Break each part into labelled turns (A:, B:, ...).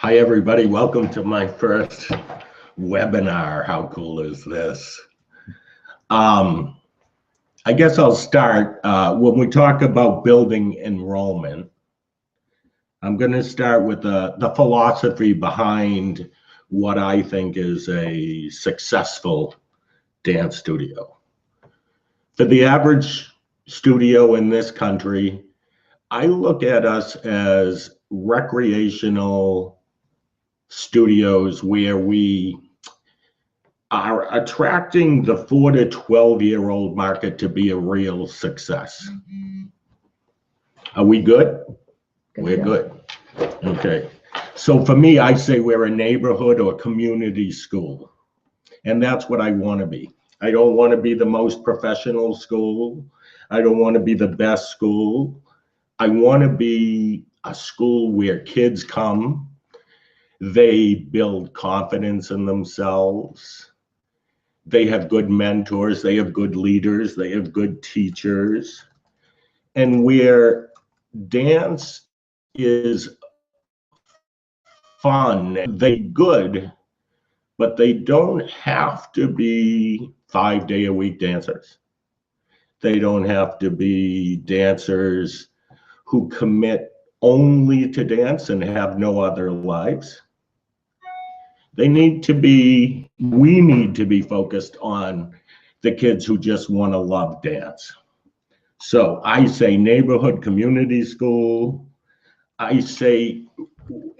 A: Hi, everybody. Welcome to my first webinar. How cool is this? I guess I'll start. When we talk about building enrollment, I'm going to start with the philosophy behind what I think is a successful dance studio. For the average studio in this country, I look at us as recreational studios where we are attracting the 4 to 12-year-old market to be a real success. Are we good? We're good. Okay. So for me, I say we're a neighborhood or community school. And that's what I want to be. I don't want to be the most professional school. I don't want to be the best school. I want to be a school where kids come, they build confidence in themselves. They have good mentors, they have good leaders, they have good teachers. And where dance is fun, they good, but they don't have to be 5-day-a-week dancers. They don't have to be dancers who commit only to dance and have no other lives. We need to be focused on the kids who just want to love dance. So I say neighborhood community school. I say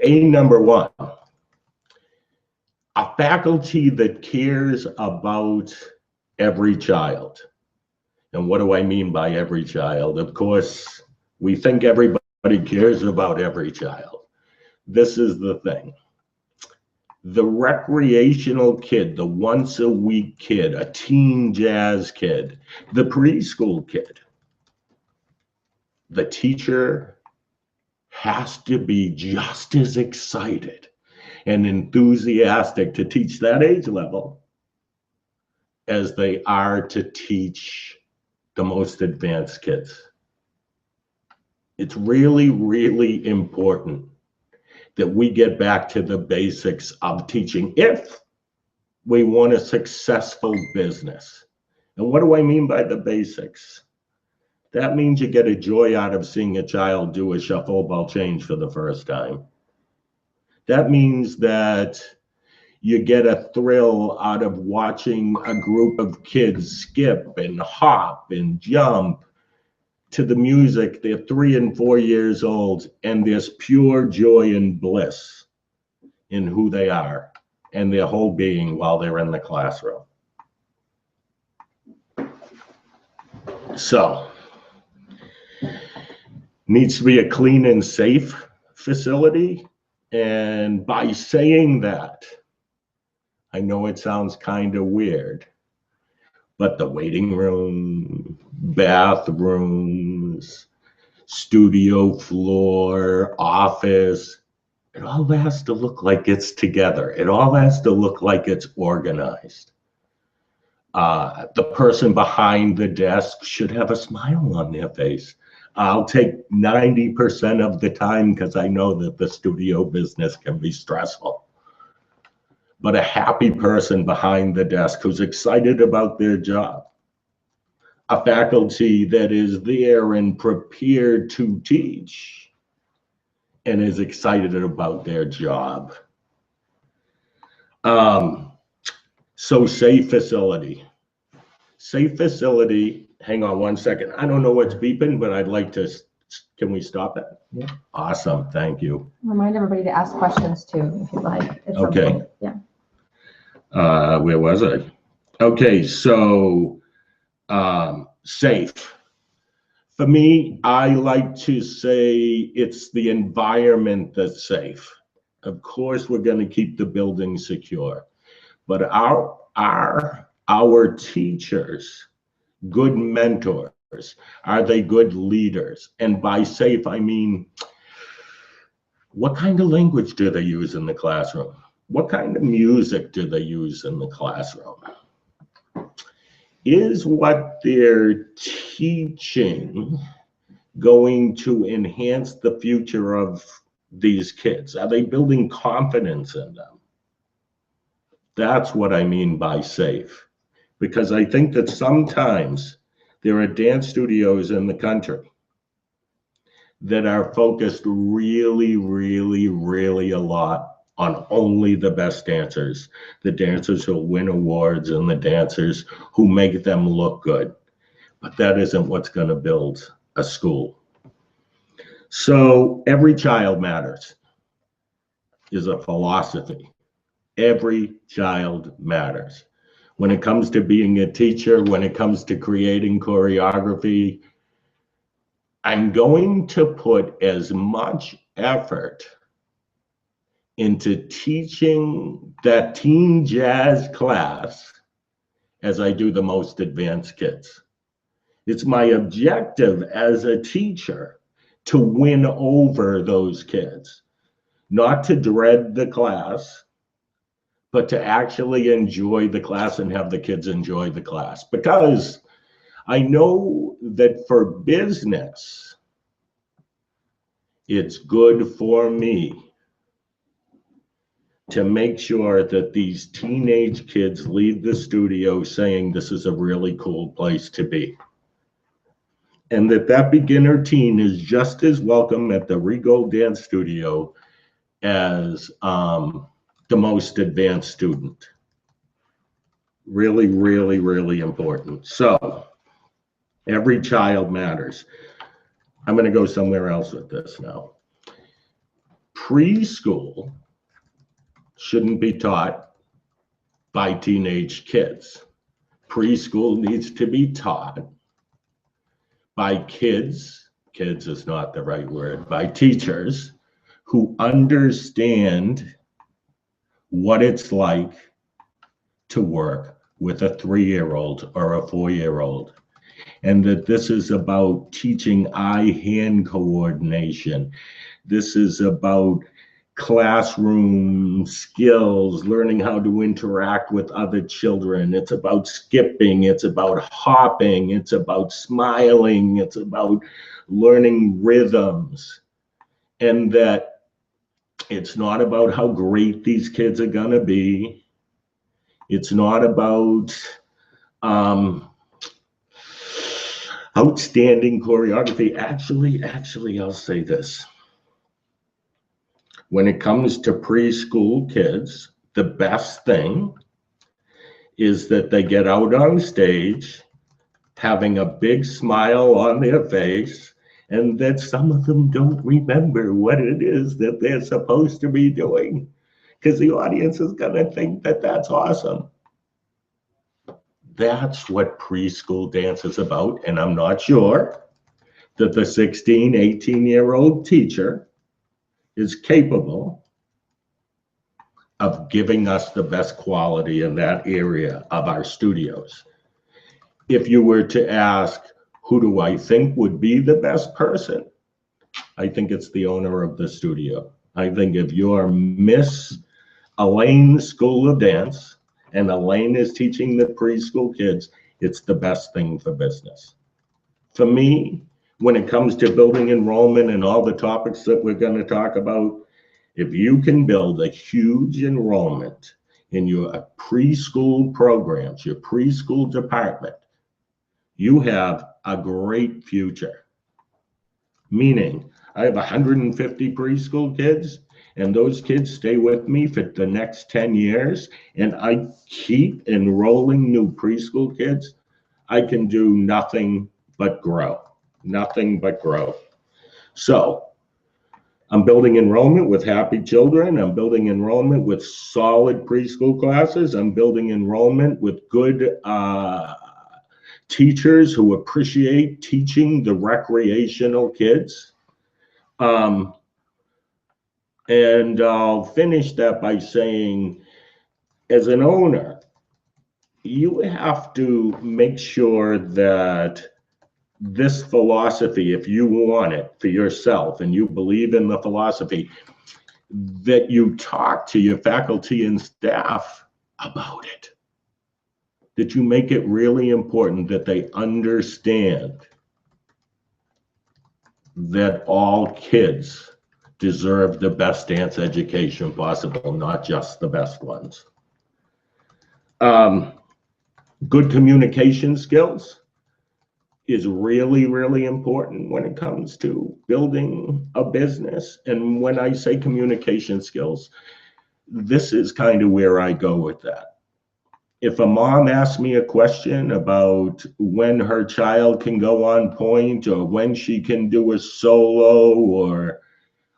A: number one, a faculty that cares about every child. And what do I mean by every child? Of course, we think everybody cares about every child. This is the thing. The recreational kid, the once-a-week kid, a teen jazz kid, the preschool kid, the teacher has to be just as excited and enthusiastic to teach that age level as they are to teach the most advanced kids. It's really, really important that we get back to the basics of teaching if we want a successful business. And what do I mean by the basics? That means you get a joy out of seeing a child do a shuffle ball change for the first time. That means that you get a thrill out of watching a group of kids skip and hop and jump to the music. They're 3 and 4 years old, and there's pure joy and bliss in who they are and their whole being while they're in the classroom. So, needs to be a clean and safe facility. And by saying that, I know it sounds kind of weird, but the waiting room, bathrooms, studio floor, office, it all has to look like it's together. It all has to look like it's organized. The person behind the desk should have a smile on their face. I'll take 90% of the time because I know that the studio business can be stressful. But a happy person behind the desk who's excited about their job. A faculty that is there and prepared to teach and is excited about their job. So safe facility. Safe facility, hang on one second. I don't know what's beeping, but I'd like to, can we stop it?
B: Yeah.
A: Awesome, thank you.
B: Remind everybody to ask questions too, if you'd like.
A: Okay.
B: Yeah.
A: Where was I? Okay, so safe. For me, I like to say it's the environment that's safe. Of course, we're going to keep the building secure, but our teachers, good mentors, are they good leaders? And by safe, I mean, what kind of language do they use in the classroom? What kind of music do they use in the classroom? Is what they're teaching going to enhance the future of these kids? Are they building confidence in them? That's what I mean by safe. Because I think that sometimes there are dance studios in the country that are focused really, really, really a lot on only the best dancers, the dancers who win awards and the dancers who make them look good. But that isn't what's going to build a school. So every child matters is a philosophy. Every child matters. When it comes to being a teacher, when it comes to creating choreography, I'm going to put as much effort into teaching that teen jazz class as I do the most advanced kids. It's my objective as a teacher to win over those kids, not to dread the class, but to actually enjoy the class and have the kids enjoy the class. Because I know that for business, it's good for me to make sure that these teenage kids leave the studio saying this is a really cool place to be. And that beginner teen is just as welcome at the Rhee Dance Studio as the most advanced student. Really, really, really important. So every child matters. I'm going to go somewhere else with this now. Preschool shouldn't be taught by teenage kids. Preschool needs to be taught by kids is not the right word, by teachers who understand what it's like to work with a 3-year-old or a 4-year-old. And that this is about teaching eye-hand coordination. This is about classroom skills, learning how to interact with other children. It's about skipping, it's about hopping, it's about smiling, it's about learning rhythms. And that it's not about how great these kids are gonna be. It's not about outstanding choreography. Actually, I'll say this. When it comes to preschool kids, the best thing is that they get out on stage having a big smile on their face, and that some of them don't remember what it is that they're supposed to be doing, because the audience is going to think that that's awesome. That's what preschool dance is about, and I'm not sure that the 16, 18-year-old teacher is capable of giving us the best quality in that area of our studios. If you were to ask, who do I think would be the best person? I think it's the owner of the studio. I think if you're Miss Elaine's School of Dance and Elaine is teaching the preschool kids, it's the best thing for business. For me, when it comes to building enrollment and all the topics that we're going to talk about, if you can build a huge enrollment in your preschool programs, your preschool department, you have a great future. Meaning, I have 150 preschool kids, and those kids stay with me for the next 10 years, and I keep enrolling new preschool kids. I can do nothing but grow. Nothing but grow. So I'm building enrollment with happy children. I'm building enrollment with solid preschool classes. I'm building enrollment with good teachers who appreciate teaching the recreational kids. And I'll finish that by saying, as an owner, you have to make sure that this philosophy, if you want it for yourself and you believe in the philosophy, that you talk to your faculty and staff about it, that you make it really important that they understand that all kids deserve the best dance education possible, not just the best ones. Good communication skills is really, really important when it comes to building a business. And when I say communication skills, this is kind of where I go with that. If a mom asks me a question about when her child can go on point or when she can do a solo or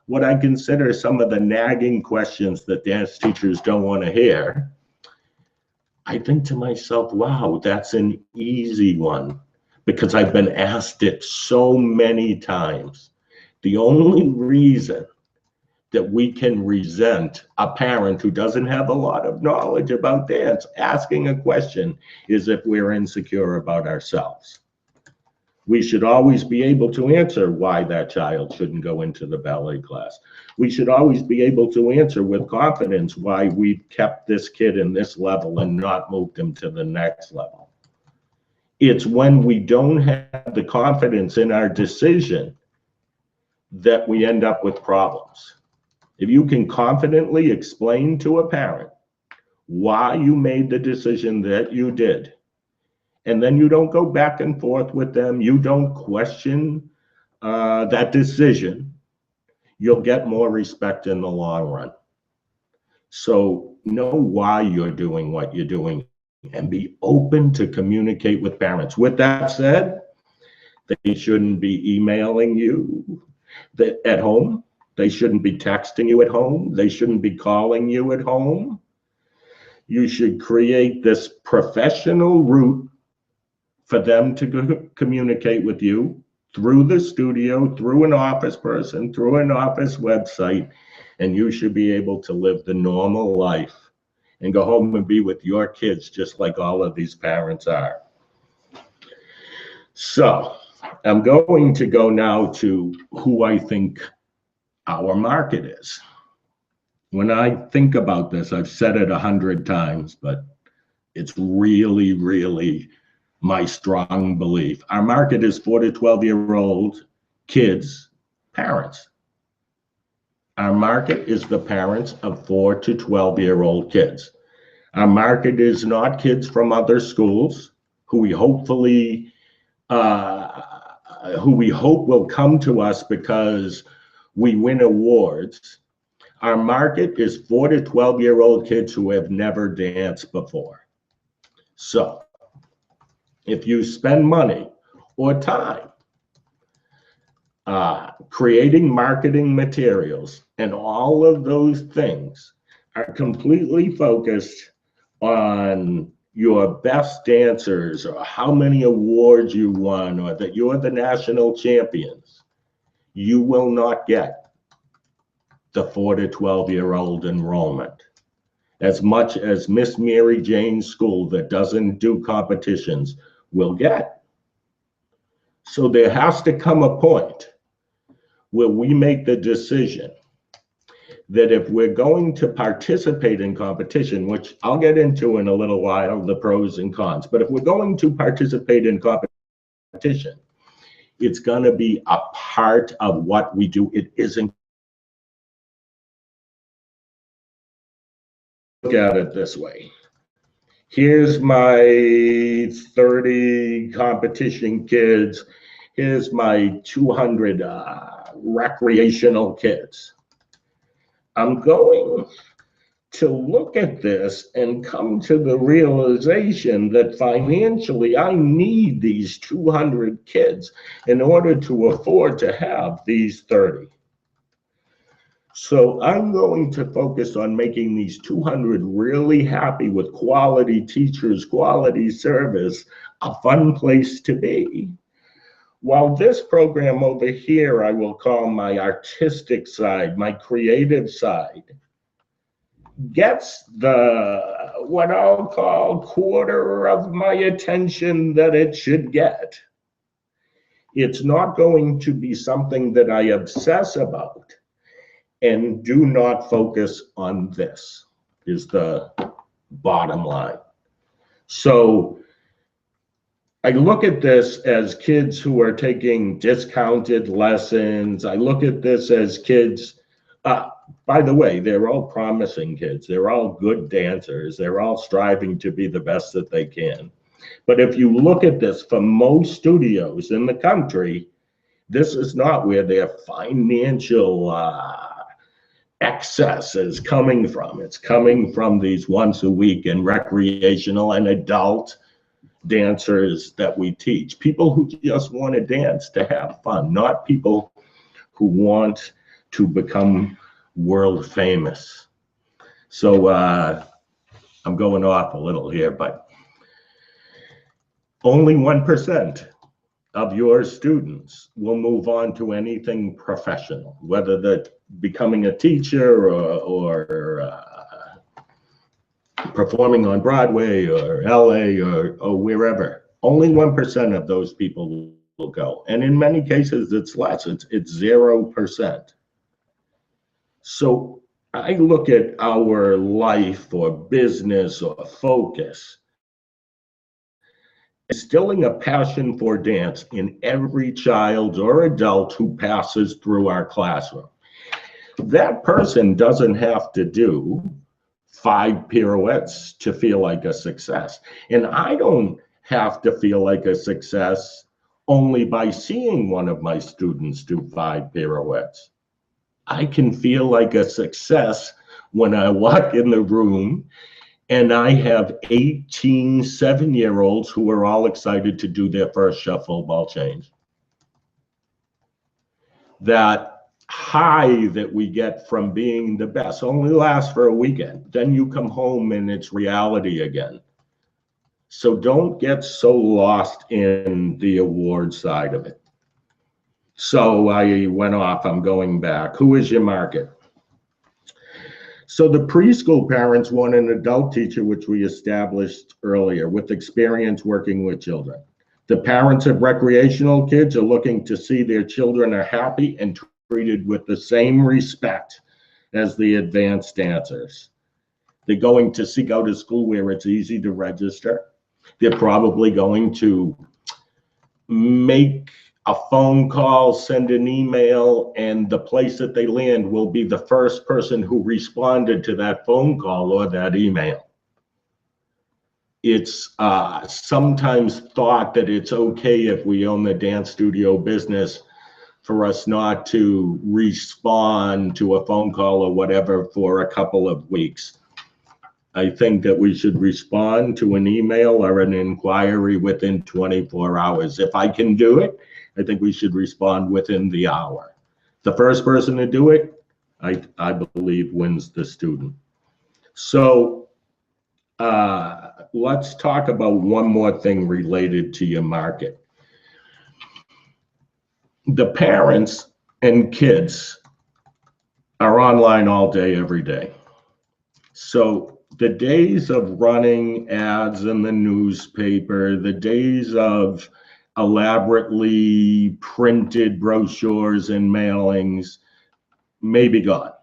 A: what I consider some of the nagging questions that dance teachers don't want to hear, I think to myself, wow, that's an easy one because I've been asked it so many times. The only reason that we can resent a parent who doesn't have a lot of knowledge about dance asking a question is if we're insecure about ourselves. We should always be able to answer why that child shouldn't go into the ballet class. We should always be able to answer with confidence why we've kept this kid in this level and not moved him to the next level. It's when we don't have the confidence in our decision that we end up with problems. If you can confidently explain to a parent why you made the decision that you did, and then you don't go back and forth with them, you don't question that decision, you'll get more respect in the long run. So know why you're doing what you're doing and be open to communicate with parents. With that said, they shouldn't be emailing you at home. They shouldn't be texting you at home. They shouldn't be calling you at home. You should create this professional route for them to communicate with you through the studio, through an office person, through an office website, and you should be able to live the normal life and go home and be with your kids just like all of these parents are. So I'm going to go now to who I think our market is. When I think about this, I've said it 100 times, but it's really, really my strong belief. Our market is 4 to 12-year-old kids, parents. Our market is the parents of 4 to 12-year-old kids. Our market is not kids from other schools who we hope will come to us because we win awards. Our market is 4 to 12-year-old kids who have never danced before. So if you spend money or time creating marketing materials and all of those things are completely focused on your best dancers or how many awards you won or that you're the national champions, you will not get the 4 to 12-year-old enrollment. As much as Miss Mary Jane's school that doesn't do competitions will get. So there has to come a point where we make the decision that if we're going to participate in competition, which I'll get into in a little while, the pros and cons, but if we're going to participate in competition, it's going to be a part of what we do. It isn't. Look at it this way. Here's my 30 competition kids. Here's my 200 recreational kids. I'm going to look at this and come to the realization that financially I need these 200 kids in order to afford to have these 30. So I'm going to focus on making these 200 really happy with quality teachers, quality service, a fun place to be. While this program over here, I will call my artistic side, my creative side, gets the, what I'll call quarter of my attention that it should get. It's not going to be something that I obsess about. And do not focus on this, is the bottom line. So I look at this as kids who are taking discounted lessons. I look at this as kids By the way, they're all promising kids. They're all good dancers. They're all striving to be the best that they can. But if you look at this, for most studios in the country, this is not where their financial excess is coming from. It's coming from these once a week and recreational and adult dancers that we teach. People who just want to dance to have fun, not people who want to become world famous. So I'm going off a little here, but only 1% of your students will move on to anything professional, whether that's becoming a teacher or performing on Broadway or LA or wherever. Only 1% of those people will go. And in many cases, it's less, it's 0%. So I look at our life or business or focus, instilling a passion for dance in every child or adult who passes through our classroom. That person doesn't have to do 5 pirouettes to feel like a success. And I don't have to feel like a success only by seeing one of my students do 5 pirouettes. I can feel like a success when I walk in the room and I have 18 7-year-olds who are all excited to do their first shuffle ball change. That high that we get from being the best only lasts for a weekend. Then you come home and it's reality again. So don't get so lost in the award side of it. So I went off, I'm going back. Who is your market? So the preschool parents want an adult teacher, which we established earlier, with experience working with children. The parents of recreational kids are looking to see their children are happy and treated with the same respect as the advanced dancers. They're going to seek out a school where it's easy to register. They're probably going to make a phone call, send an email, and the place that they land will be the first person who responded to that phone call or that email. It's sometimes thought that it's okay if we own the dance studio business for us not to respond to a phone call or whatever for a couple of weeks. I think that we should respond to an email or an inquiry within 24 hours. If I can do it, I think we should respond within the hour. The first person to do it, I believe, wins the student. So let's talk about one more thing related to your market. The parents and kids are online all day, every day. So the days of running ads in the newspaper, the days of elaborately printed brochures and mailings may be gone.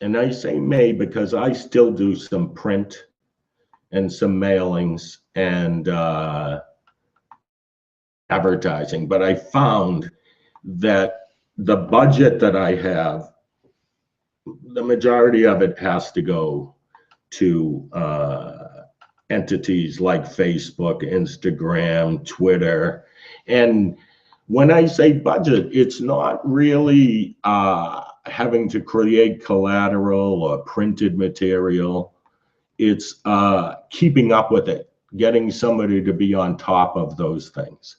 A: And I say may because I still do some print and some mailings and advertising, but I found that the budget that I have, the majority of it has to go to entities like Facebook, Instagram, Twitter. And when I say budget, it's not really having to create collateral or printed material. It's keeping up with it, getting somebody to be on top of those things.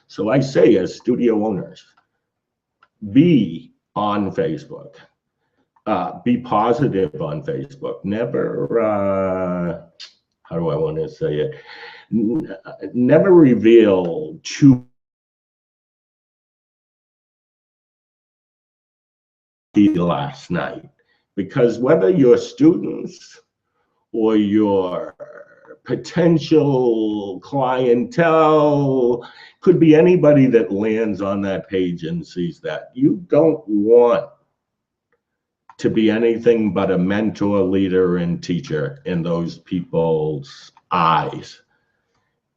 A: So I say, as studio owners, be on Facebook. Be positive on Facebook. Never, how do I want to say it? Never reveal too much last night, because whether your students or your potential clientele, could be anybody that lands on that page and sees that, you don't want to be anything but a mentor, leader, and teacher in those people's eyes.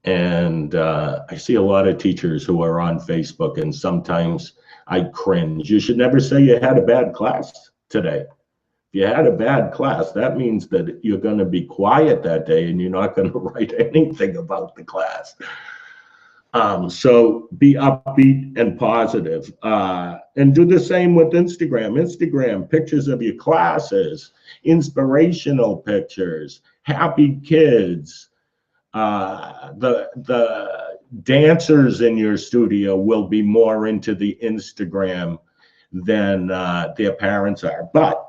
A: And I see a lot of teachers who are on Facebook, and sometimes I cringe. You should never say you had a bad class today. If you had a bad class, that means that you're going to be quiet that day and you're not going to write anything about the class. So be upbeat and positive, and do the same with Instagram. Instagram, pictures of your classes, inspirational pictures, happy kids. The dancers in your studio will be more into the Instagram than their parents are. But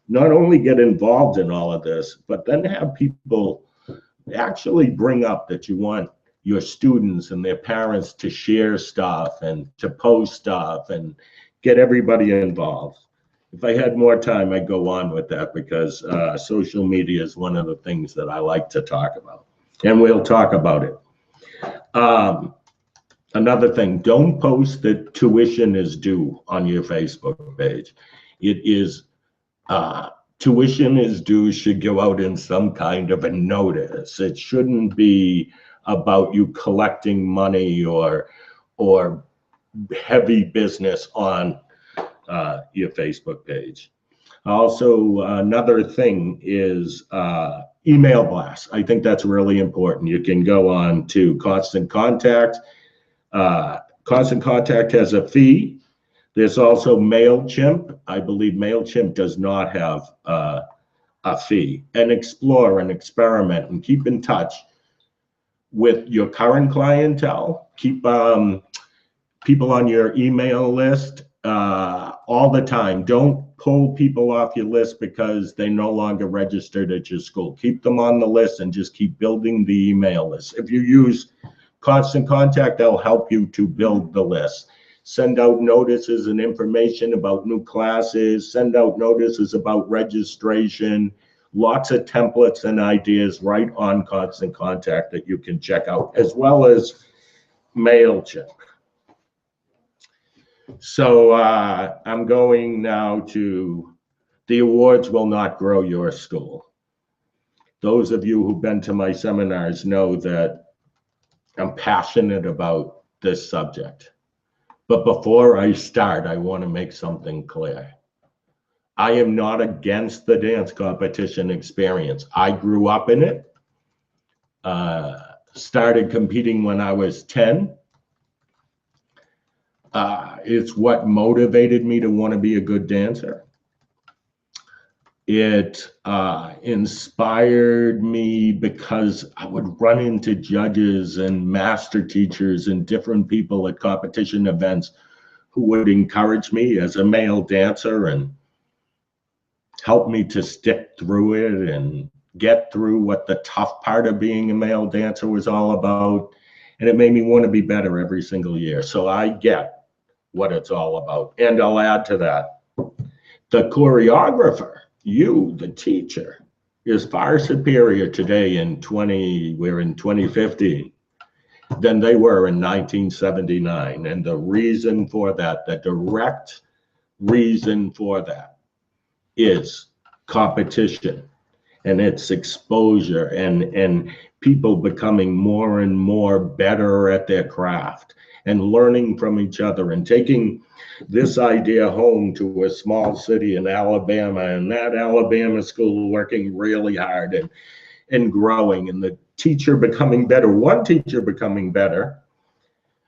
A: not only get involved in all of this, but then have people actually bring up that you want your students and their parents to share stuff and to post stuff and get everybody involved. If I had more time, I'd go on with that, because social media is one of the things that I like to talk about, and we'll talk about it. Another thing, don't post that tuition is due on your Facebook page. It is, tuition is due should go out in some kind of a notice. It shouldn't be about you collecting money or heavy business on your Facebook page. Also, another thing is email blasts. I think that's really important. You can go on to Constant Contact. Constant Contact has a fee. There's also MailChimp. I believe MailChimp does not have a fee. And explore and experiment and keep in touch with your current clientele. Keep people on your email list all the time. Don't pull people off your list because they no longer registered at your school. Keep them on the list and just keep building the email list. If you use Constant Contact, they'll help you to build the list. Send out notices and information about new classes. Send out notices about registration. Lots of templates and ideas right on Constant Contact that you can check out, as well as MailChimp. So I'm going now to the awards will not grow your school. Those of you who've been to my seminars know that I'm passionate about this subject. But before I start, I want to make something clear. I am not against the dance competition experience. I grew up in it, started competing when I was 10. It's what motivated me to want to be a good dancer. It inspired me because I would run into judges and master teachers and different people at competition events who would encourage me as a male dancer and help me to stick through it and get through what the tough part of being a male dancer was all about. And it made me want to be better every single year. So I get what it's all about. And I'll add to that, the choreographer, you, the teacher, is far superior today we're in 2015, than they were in 1979. And the reason for that, the direct reason for that, is competition and its exposure and people becoming more and more better at their craft and learning from each other and taking this idea home to a small city in Alabama, and that Alabama school working really hard and growing, and the teacher becoming better, one teacher becoming better,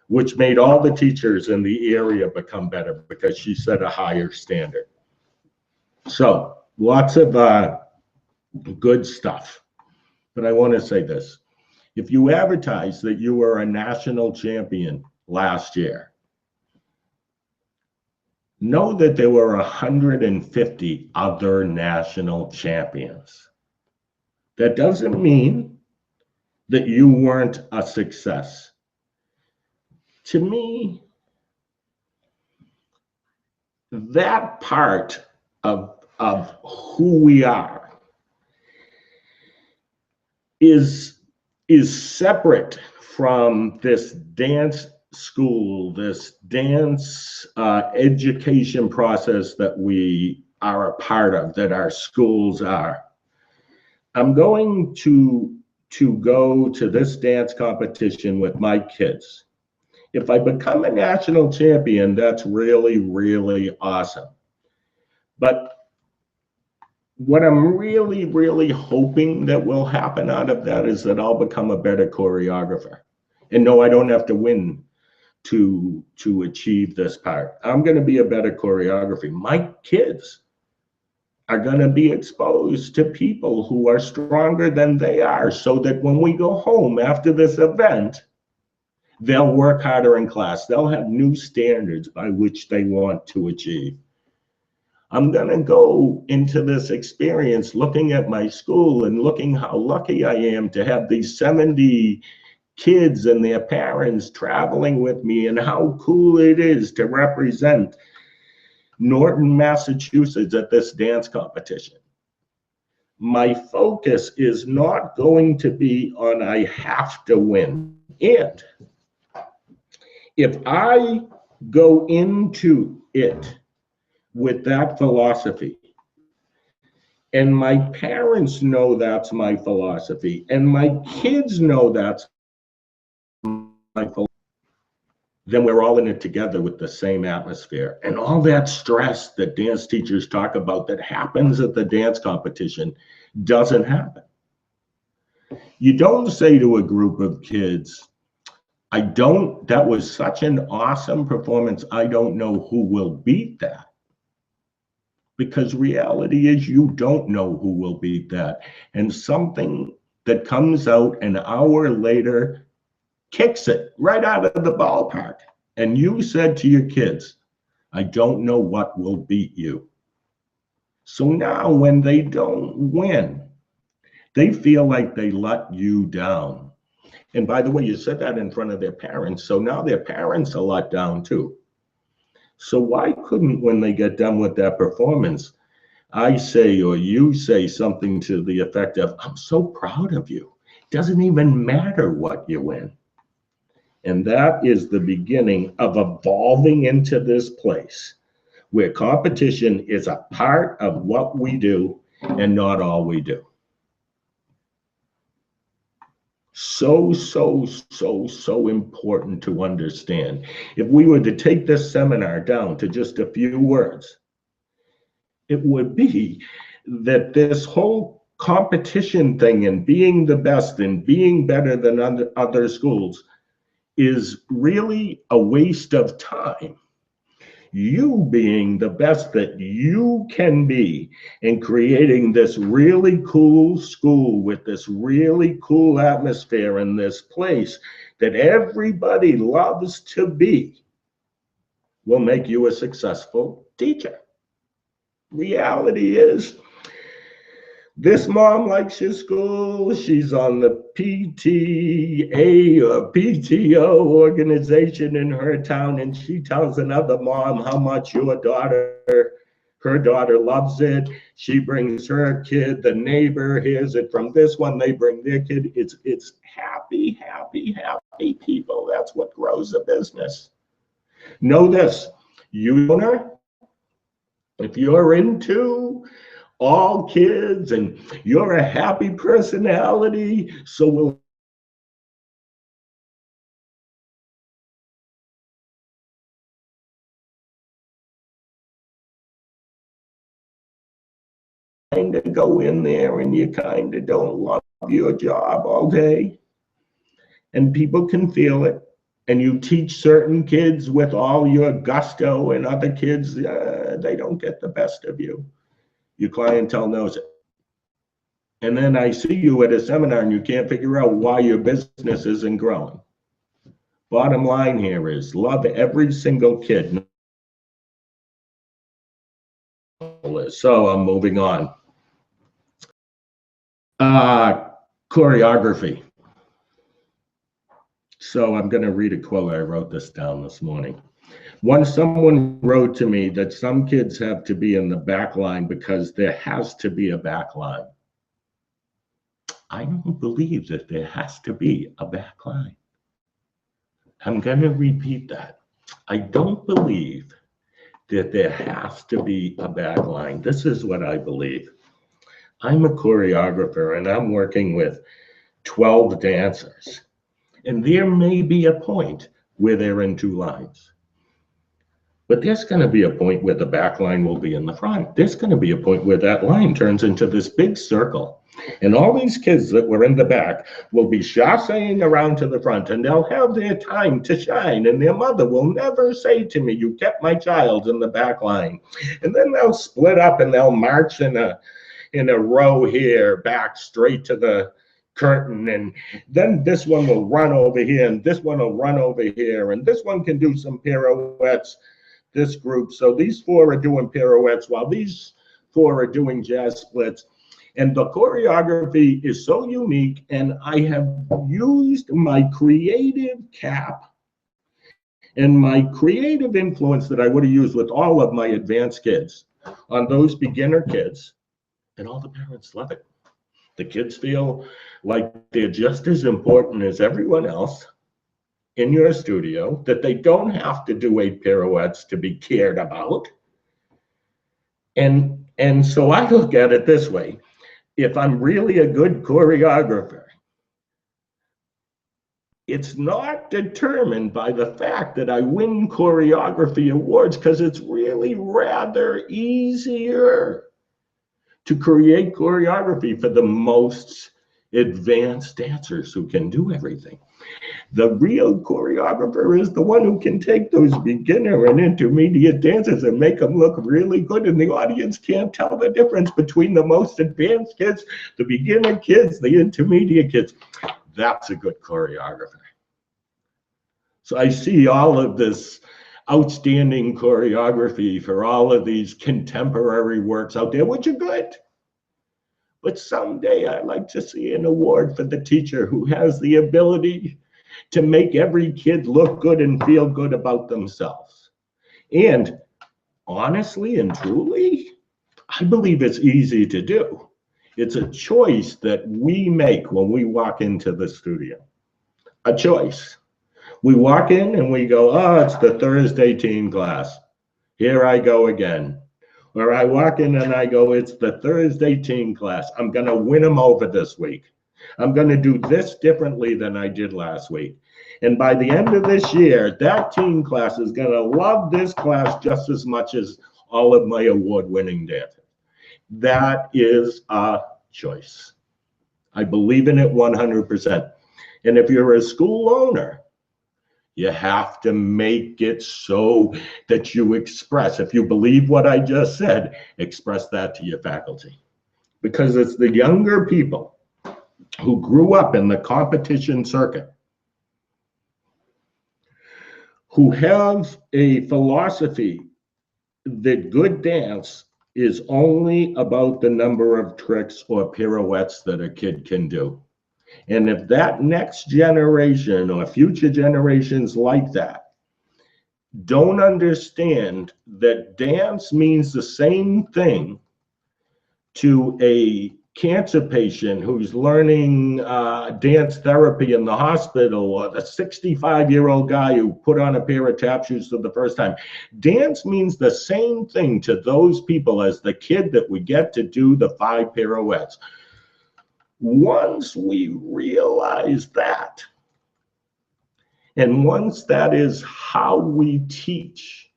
A: which made all the teachers in the area become better because she set a higher standard. So lots of good stuff. But I want to say this. If you advertise that you were a national champion last year, know that there were 150 other national champions. That doesn't mean that you weren't a success. To me, that part of who we are is separate from this dance school, this dance education process that we are a part of, that our schools are. I'm going to go to this dance competition with my kids, If I become a national champion, that's really, really awesome. But what I'm really, really hoping that will happen out of that is that I'll become a better choreographer. And no, I don't have to win to achieve this part. I'm going to be a better choreographer. My kids are going to be exposed to people who are stronger than they are, so that when we go home after this event, they'll work harder in class. They'll have new standards by which they want to achieve. I'm going to go into this experience looking at my school and looking how lucky I am to have these 70 kids and their parents traveling with me, and how cool it is to represent Norton, Massachusetts at this dance competition. My focus is not going to be on I have to win. And if I go into it with that philosophy, and my parents know that's my philosophy, and my kids know that's my philosophy, then we're all in it together with the same atmosphere. And all that stress that dance teachers talk about that happens at the dance competition doesn't happen. You don't say to a group of kids, that was such an awesome performance, I don't know who will beat that. Because reality is you don't know who will beat that. And something that comes out an hour later kicks it right out of the ballpark. And you said to your kids, I don't know what will beat you. So now when they don't win, they feel like they let you down. And by the way, you said that in front of their parents. So now their parents are let down too. So why couldn't, when they get done with that performance, I say, or you say something to the effect of, I'm so proud of you. It doesn't even matter what you win. And that is the beginning of evolving into this place where competition is a part of what we do and not all we do. So important to understand. If we were to take this seminar down to just a few words, it would be that this whole competition thing and being the best and being better than other schools is really a waste of time. You being the best that you can be and creating this really cool school with this really cool atmosphere in this place that everybody loves to be will make you a successful teacher. Reality is, this mom likes your school. She's on the PTA or PTO organization in her town, and she tells another mom how much her daughter loves it. She brings her kid, the neighbor hears it from this one, they bring their kid. It's happy people. That's what grows a business. Know this, you owner, if you're into all kids and you're a happy personality, so we'll kind of go in there and you kind of don't love your job all day, and people can feel it, and you teach certain kids with all your gusto, and other kids, they don't get the best of you. Your clientele knows it. And then I see you at a seminar and you can't figure out why your business isn't growing. Bottom line here is love every single kid. So I'm moving on. Choreography. So I'm going to read a quote. I wrote this down this morning. Once someone wrote to me that some kids have to be in the back line because there has to be a back line. I don't believe that there has to be a back line. I'm going to repeat that. I don't believe that there has to be a back line. This is what I believe. I'm a choreographer and I'm working with 12 dancers. And there may be a point where they're in two lines. But there's going to be a point where the back line will be in the front. There's going to be a point where that line turns into this big circle. And all these kids that were in the back will be chassing around to the front, and they'll have their time to shine. And their mother will never say to me, "You kept my child in the back line." And then they'll split up and they'll march in a row here, back straight to the curtain, and then this one will run over here, and this one will run over here, and this one can do some pirouettes, this group. So these four are doing pirouettes while these four are doing jazz splits. And the choreography is so unique, and I have used my creative cap and my creative influence that I would have used with all of my advanced kids on those beginner kids, and all the parents love it. The kids feel like they're just as important as everyone else in your studio, that they don't have to do 8 pirouettes to be cared about. And so I look at it this way. If I'm really a good choreographer, it's not determined by the fact that I win choreography awards, because it's really rather easier to create choreography for the most advanced dancers who can do everything. The real choreographer is the one who can take those beginner and intermediate dancers and make them look really good, and the audience can't tell the difference between the most advanced kids, the beginner kids, the intermediate kids. That's a good choreographer. So I see all of this outstanding choreography for all of these contemporary works out there, which are good. But someday I'd like to see an award for the teacher who has the ability to make every kid look good and feel good about themselves. And honestly and truly, I believe it's easy to do. It's a choice that we make when we walk into the studio. A choice. We walk in and we go, "Oh, it's the Thursday team class. Here I go again." Or I walk in and I go, "It's the Thursday team class. I'm going to win them over this week. I'm going to do this differently than I did last week. And by the end of this year, that team class is going to love this class just as much as all of my award-winning dancers." That is a choice. I believe in it 100%. And if you're a school owner, you have to make it so that you express. If you believe what I just said, express that to your faculty. Because it's the younger people who grew up in the competition circuit, who have a philosophy that good dance is only about the number of tricks or pirouettes that a kid can do. And if that next generation or future generations like that don't understand that dance means the same thing to a cancer patient who's learning dance therapy in the hospital, or the 65-year-old guy who put on a pair of tap shoes for the first time. Dance means the same thing to those people as the kid that we get to do the 5 pirouettes. Once we realize that, and once that is how we teach,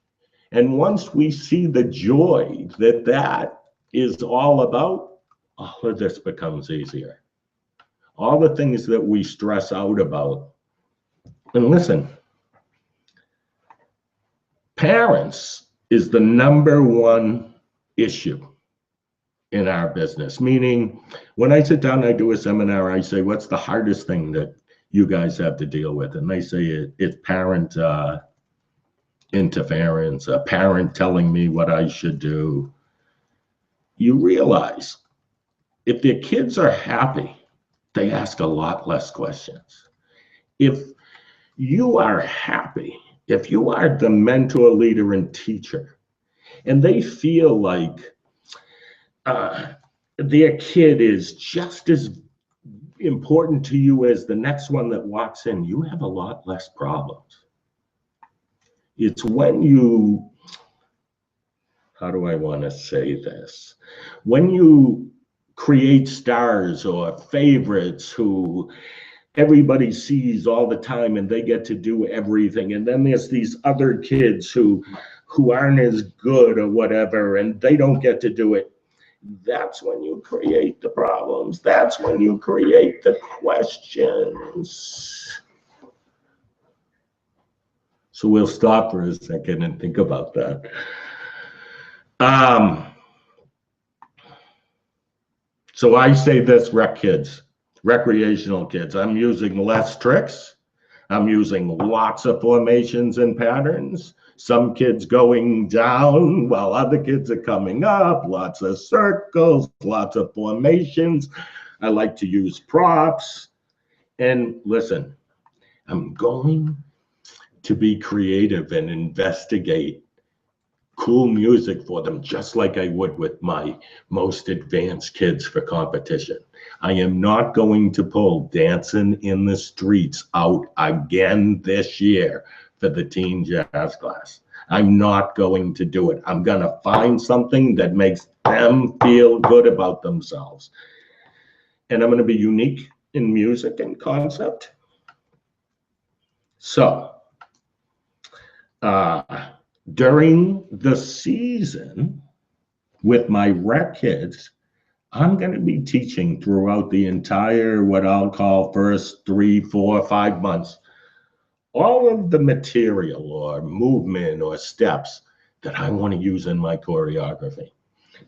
A: and once we see the joy that that is all about, all of this becomes easier. All the things that we stress out about. And listen, parents is the #1 issue in our business. Meaning, when I sit down and I do a seminar, I say, "What's the hardest thing that you guys have to deal with?" And they say it's parent interference, a parent telling me what I should do. You realize if their kids are happy, they ask a lot less questions. If you are happy, if you are the mentor, leader, and teacher, and they feel like their kid is just as important to you as the next one that walks in, you have a lot less problems. It's when you, how do I want to say this? When you create stars or favorites who everybody sees all the time and they get to do everything. And then there's these other kids who aren't as good or whatever, and they don't get to do it. That's when you create the problems. That's when you create the questions. So we'll stop for a second and think about that. So I say this, recreational kids, I'm using less tricks. I'm using lots of formations and patterns. Some kids going down while other kids are coming up, lots of circles, lots of formations. I like to use props. And listen, I'm going to be creative and investigate cool music for them, just like I would with my most advanced kids for competition. I am not going to pull Dancing in the Streets out again this year for the teen jazz class. I'm not going to do it. I'm going to find something that makes them feel good about themselves. And I'm going to be unique in music and concept. So, during the season with my rec kids, I'm going to be teaching throughout the entire, what I'll call first 3, 4, 5 months, all of the material or movement or steps that I want to use in my choreography.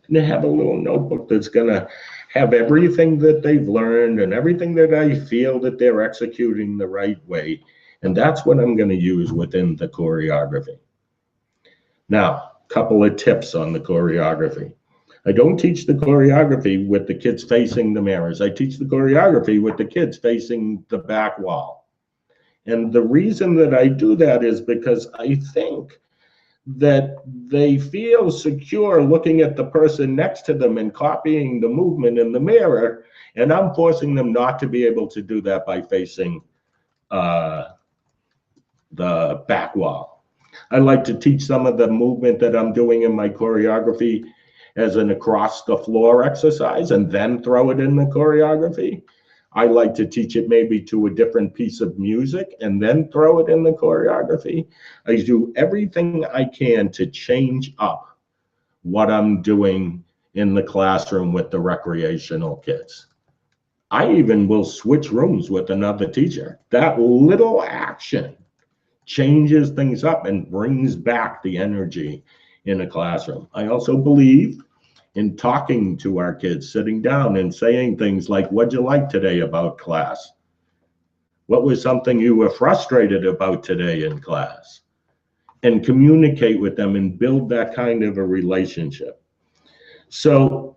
A: And they have a little notebook that's going to have everything that they've learned and everything that I feel that they're executing the right way. And that's what I'm going to use within the choreography. Now, a couple of tips on the choreography. I don't teach the choreography with the kids facing the mirrors. I teach the choreography with the kids facing the back wall. And the reason that I do that is because I think that they feel secure looking at the person next to them and copying the movement in the mirror. And I'm forcing them not to be able to do that by facing the back wall. I like to teach some of the movement that I'm doing in my choreography as an across the floor exercise and then throw it in the choreography. I like to teach it maybe to a different piece of music and then throw it in the choreography. I do everything I can to change up what I'm doing in the classroom with the recreational kids. I even will switch rooms with another teacher. That little action changes things up and brings back the energy in a classroom. I also believe in talking to our kids, sitting down and saying things like, what'd you like today about class? What was something you were frustrated about today in class? And communicate with them and build that kind of a relationship. So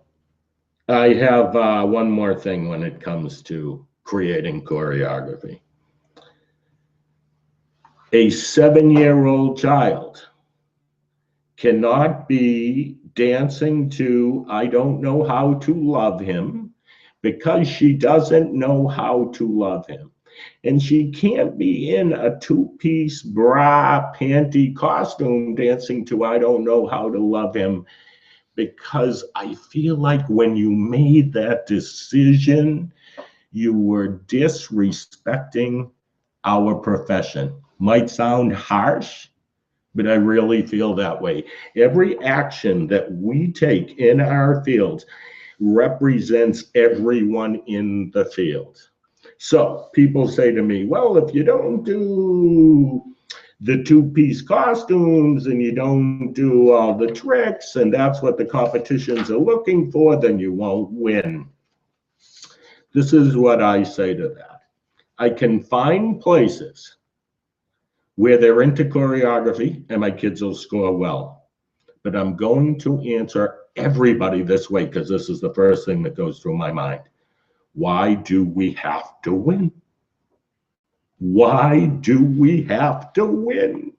A: I have one more thing when it comes to creating choreography. A 7-year-old child cannot be dancing to I Don't Know How to Love Him because she doesn't know how to love him. And she can't be in a 2-piece bra panty costume dancing to I Don't Know How to Love Him, because I feel like when you made that decision, you were disrespecting our profession. Might sound harsh, but I really feel that way. Every action that we take in our field represents everyone in the field. So people say to me, well, if you don't do the 2-piece costumes and you don't do all the tricks and that's what the competitions are looking for, then you won't win. This is what I say to that. I can find places where they're into choreography and my kids will score well. But I'm going to answer everybody this way because this is the first thing that goes through my mind. Why do we have to win? Why do we have to win?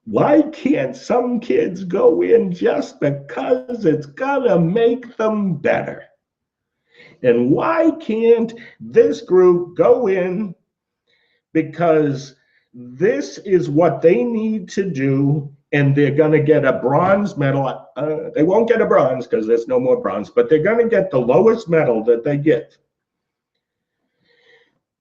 A: Why can't some kids go in just because it's gonna make them better? And why can't this group go in because this is what they need to do and they're going to get a bronze medal? They won't get a bronze because there's no more bronze, but they're going to get the lowest medal that they get.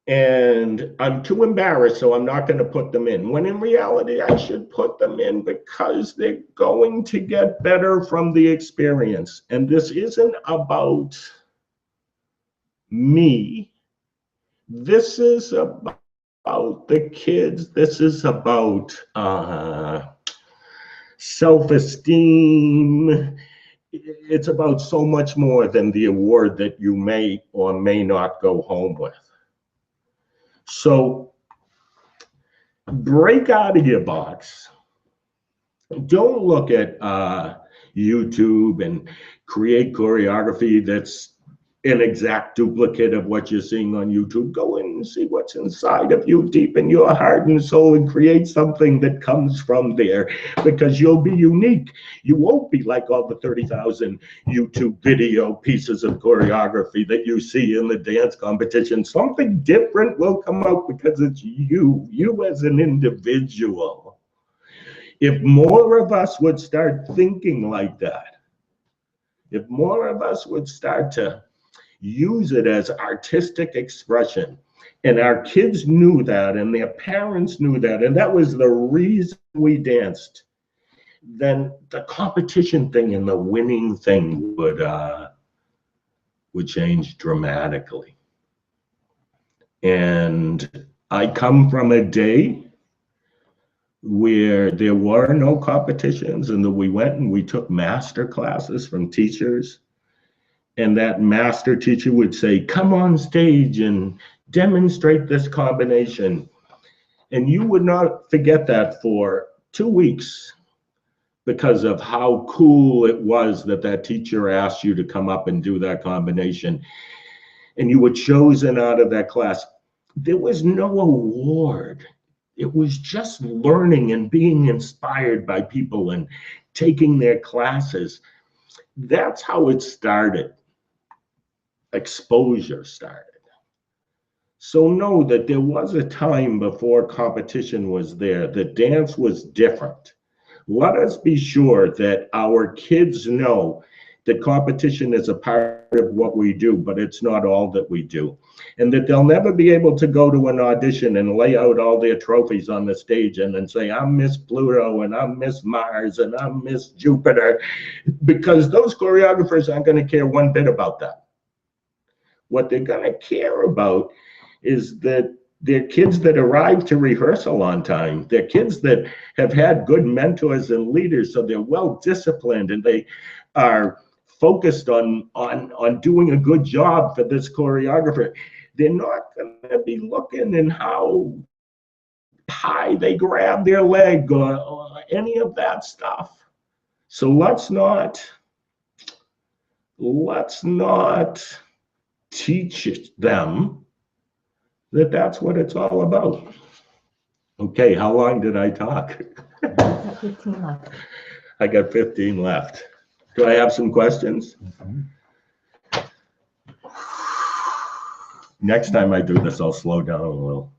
A: And I'm too embarrassed, so I'm not going to put them in. When in reality, I should put them in because they're going to get better from the experience. And this isn't about me. This is about the kids. This is about self-esteem. It's about so much more than the award that you may or may not go home with. So break out of your box. Don't look at YouTube and create choreography that's an exact duplicate of what you're seeing on YouTube. Go in and see what's inside of you, deep in your heart and soul, and create something that comes from there, because you'll be unique. You won't be like all the 30,000 YouTube video pieces of choreography that you see in the dance competition. Something different will come out because it's you as an individual. If more of us would start thinking like that, if more of us would start to use it as artistic expression, and our kids knew that and their parents knew that, and that was the reason we danced, then the competition thing and the winning thing would change dramatically. And I come from a day where there were no competitions, and that we went and we took master classes from teachers. And that master teacher would say, come on stage and demonstrate this combination. And you would not forget that for 2 weeks because of how cool it was that that teacher asked you to come up and do that combination. And you were chosen out of that class. There was no award. It was just learning and being inspired by people and taking their classes. That's how it started. Exposure started. So know that there was a time before competition was there, that dance was different. Let us be sure that our kids know that competition is a part of what we do, but it's not all that we do. And that they'll never be able to go to an audition and lay out all their trophies on the stage and then say, I'm Miss Pluto and I'm Miss Mars and I'm Miss Jupiter, because those choreographers aren't going to care one bit about that. What they're going to care about is that they're kids that arrive to rehearsal on time. They're kids that have had good mentors and leaders, so they're well disciplined and they are focused on doing a good job for this choreographer. They're not going to be looking in how high they grab their leg or any of that stuff. So let's not teach them that that's what it's all about. Okay, how long did I talk?
B: 15 left.
A: I got 15 left. Do I have some questions? Next time I do this, I'll slow down a little.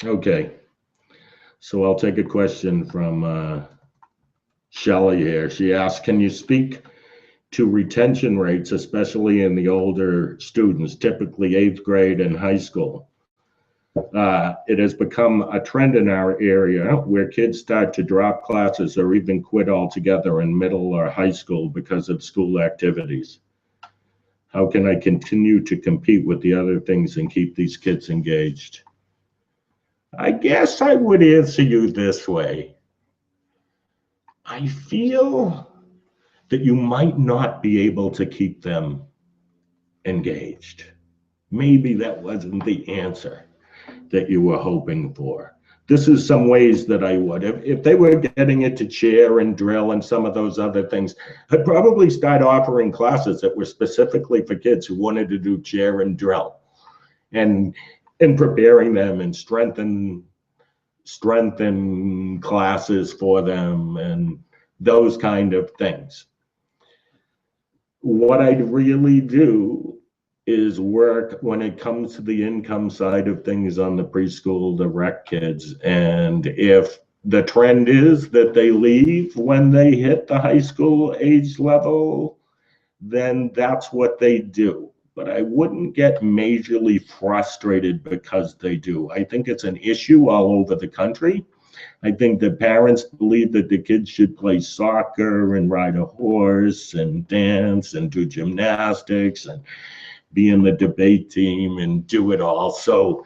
A: Okay, so I'll take a question from Shelley here. She asks, can you speak to retention rates, especially in the older students, typically 8th grade and high school? It has become a trend in our area where kids start to drop classes or even quit altogether in middle or high school because of school activities. How can I continue to compete with the other things and keep these kids engaged? I guess I would answer you this way. I feel that you might not be able to keep them engaged. Maybe that wasn't the answer that you were hoping for. This is some ways that I would. If they were getting into chair and drill and some of those other things, I'd probably start offering classes that were specifically for kids who wanted to do chair and drill, and preparing them and strengthen classes for them and those kind of things. What I'd really do is work when it comes to the income side of things on the preschool, the rec kids. And if the trend is that they leave when they hit the high school age level, then that's what they do. But I wouldn't get majorly frustrated because they do. I think it's an issue all over the country. I think the parents believe that the kids should play soccer and ride a horse and dance and do gymnastics and be in the debate team and do it all. So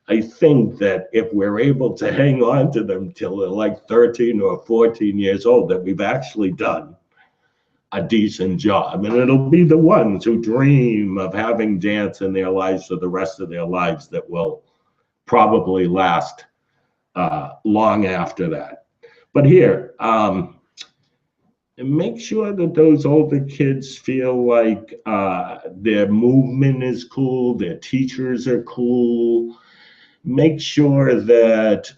A: I think that if we're able to hang on to them till they're like 13 or 14 years old, that we've actually done a decent job. And it'll be the ones who dream of having dance in their lives for the rest of their lives that will probably last long after that. But here, make sure that those older kids feel like their movement is cool, their teachers are cool. Make sure that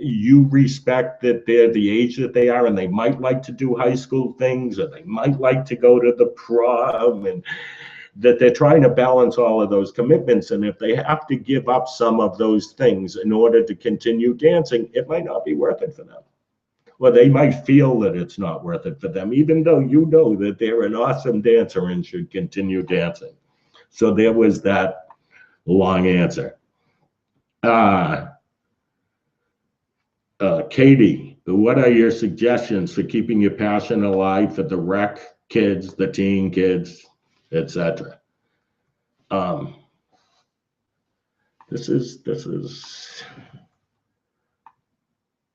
A: you respect that they're the age that they are and they might like to do high school things or they might like to go to the prom, and that they're trying to balance all of those commitments. And if they have to give up some of those things in order to continue dancing, it might not be worth it for them. Or they might feel that it's not worth it for them, even though you know that they're an awesome dancer and should continue dancing. So there was that long answer. Katie, what are your suggestions for keeping your passion alive for the rec kids, the teen kids, etc.? This is,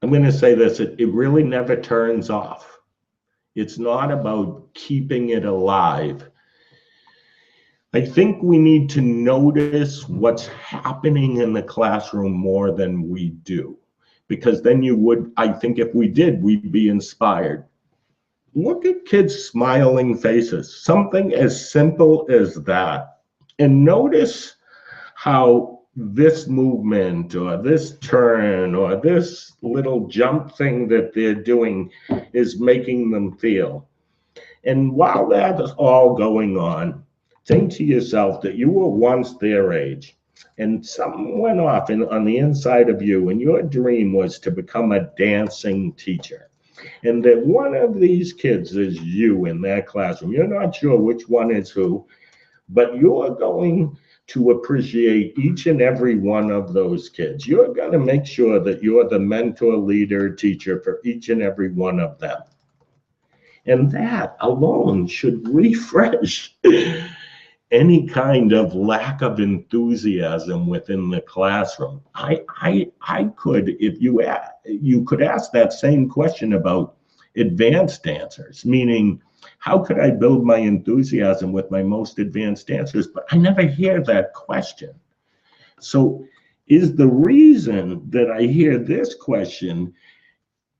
A: I'm going to say this, it really never turns off. It's not about keeping it alive. I think we need to notice what's happening in the classroom more than we do, because then I think if we did, we'd be inspired. Look at kids' smiling faces, something as simple as that. And notice how this movement or this turn or this little jump thing that they're doing is making them feel. And while that's all going on, think to yourself that you were once their age and something went off on the inside of you, and your dream was to become a dancing teacher. And that one of these kids is you in that classroom. You're not sure which one is who, but you're going to appreciate each and every one of those kids. You're going to make sure that you're the mentor, leader, teacher for each and every one of them. And that alone should refresh any kind of lack of enthusiasm within the classroom. I could, if you could ask that same question about advanced dancers, meaning how could I build my enthusiasm with my most advanced dancers? But I never hear that question. So is the reason that I hear this question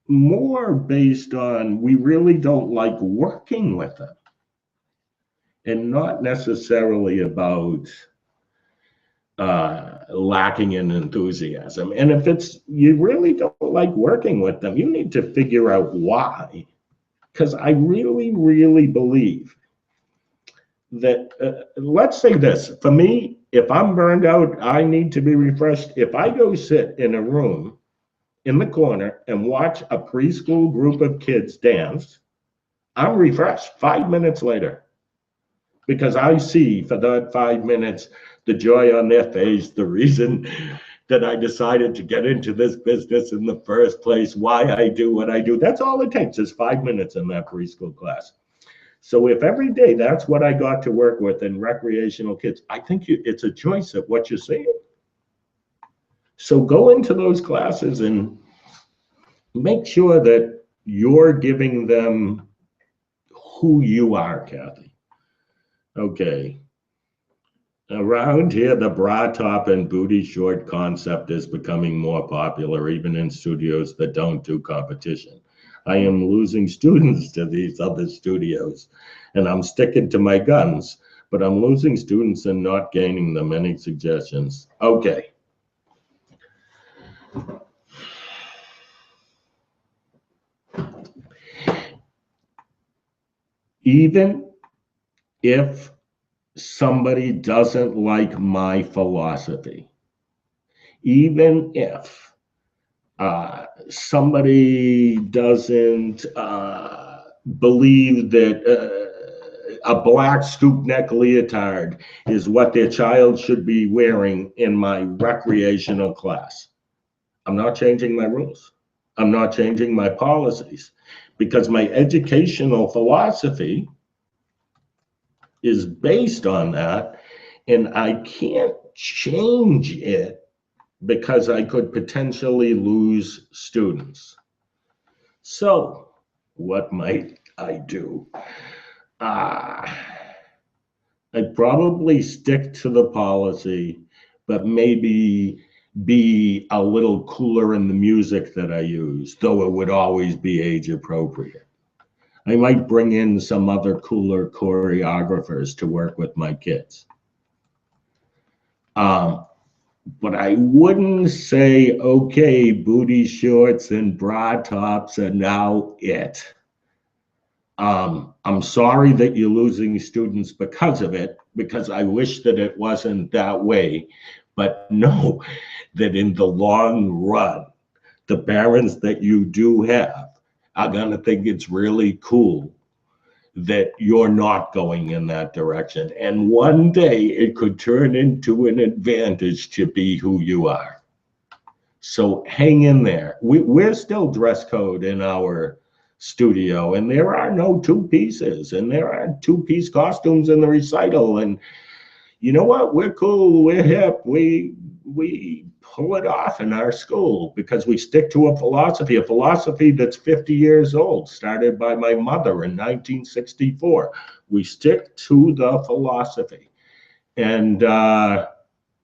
A: more based on we really don't like working with them, and not necessarily about lacking in enthusiasm? And if it's you really don't like working with them, you need to figure out why. Because I really, really believe that, let's say this, for me, if I'm burned out, I need to be refreshed. If I go sit in a room in the corner and watch a preschool group of kids dance, I'm refreshed 5 minutes later, because I see for that 5 minutes the joy on their face, the reason that I decided to get into this business in the first place, why I do what I do. That's all it takes is 5 minutes in that preschool class. So if every day that's what I got to work with in recreational kids, I think it's a choice of what you're seeing. So go into those classes and make sure that you're giving them who you are, Kathy. Okay. Around here, the bra top and booty short concept is becoming more popular, even in studios that don't do competition. I am losing students to these other studios, and I'm sticking to my guns, but I'm losing students and not gaining them. Any suggestions? Okay. Even if somebody doesn't like my philosophy, even if somebody doesn't believe that a black scoop neck leotard is what their child should be wearing in my recreational class, I'm not changing my rules. I'm not changing my policies, because my educational philosophy is based on that, and I can't change it because I could potentially lose students. So what might I do? I'd probably stick to the policy, but maybe be a little cooler in the music that I use, though it would always be age appropriate. I might bring in some other cooler choreographers to work with my kids. But I wouldn't say, okay, booty shorts and bra tops are now it. I'm sorry that you're losing students because of it, because I wish that it wasn't that way. But know that in the long run, the parents that you do have are going to think it's really cool that you're not going in that direction. And one day it could turn into an advantage to be who you are. So hang in there. We're still dress code in our studio, and there are no two pieces, and there are two-piece costumes in the recital. And you know what? We're cool, we're hip, we pull it off in our school because we stick to a philosophy that's 50 years old, started by my mother in 1964. We stick to the philosophy, and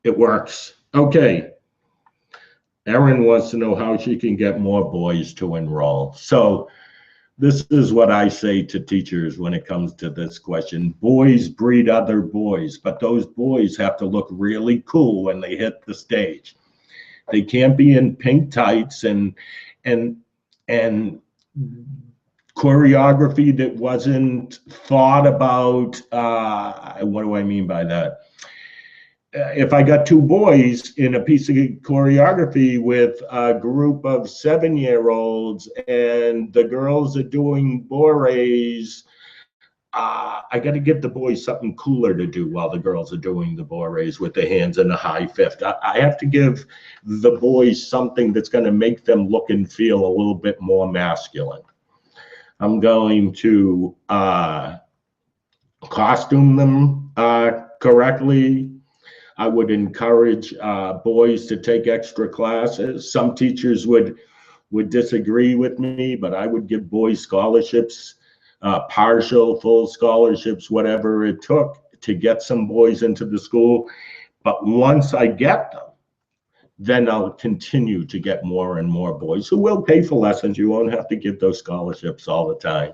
A: it works. Okay. Erin wants to know how she can get more boys to enroll. So this is what I say to teachers when it comes to this question. Boys breed other boys, but those boys have to look really cool when they hit the stage. They can't be in pink tights and choreography that wasn't thought about. What do I mean by that? If I got two boys in a piece of choreography with a group of 7-year-olds and the girls are doing bourrées, I got to give the boys something cooler to do while the girls are doing the bourrées with their hands in a high fifth. I have to give the boys something that's going to make them look and feel a little bit more masculine. I'm going to costume them correctly. I would encourage boys to take extra classes. Some teachers would disagree with me, but I would give boys scholarships, partial, full scholarships, whatever it took to get some boys into the school. But once I get them, then I'll continue to get more and more boys who will pay for lessons. You won't have to give those scholarships all the time.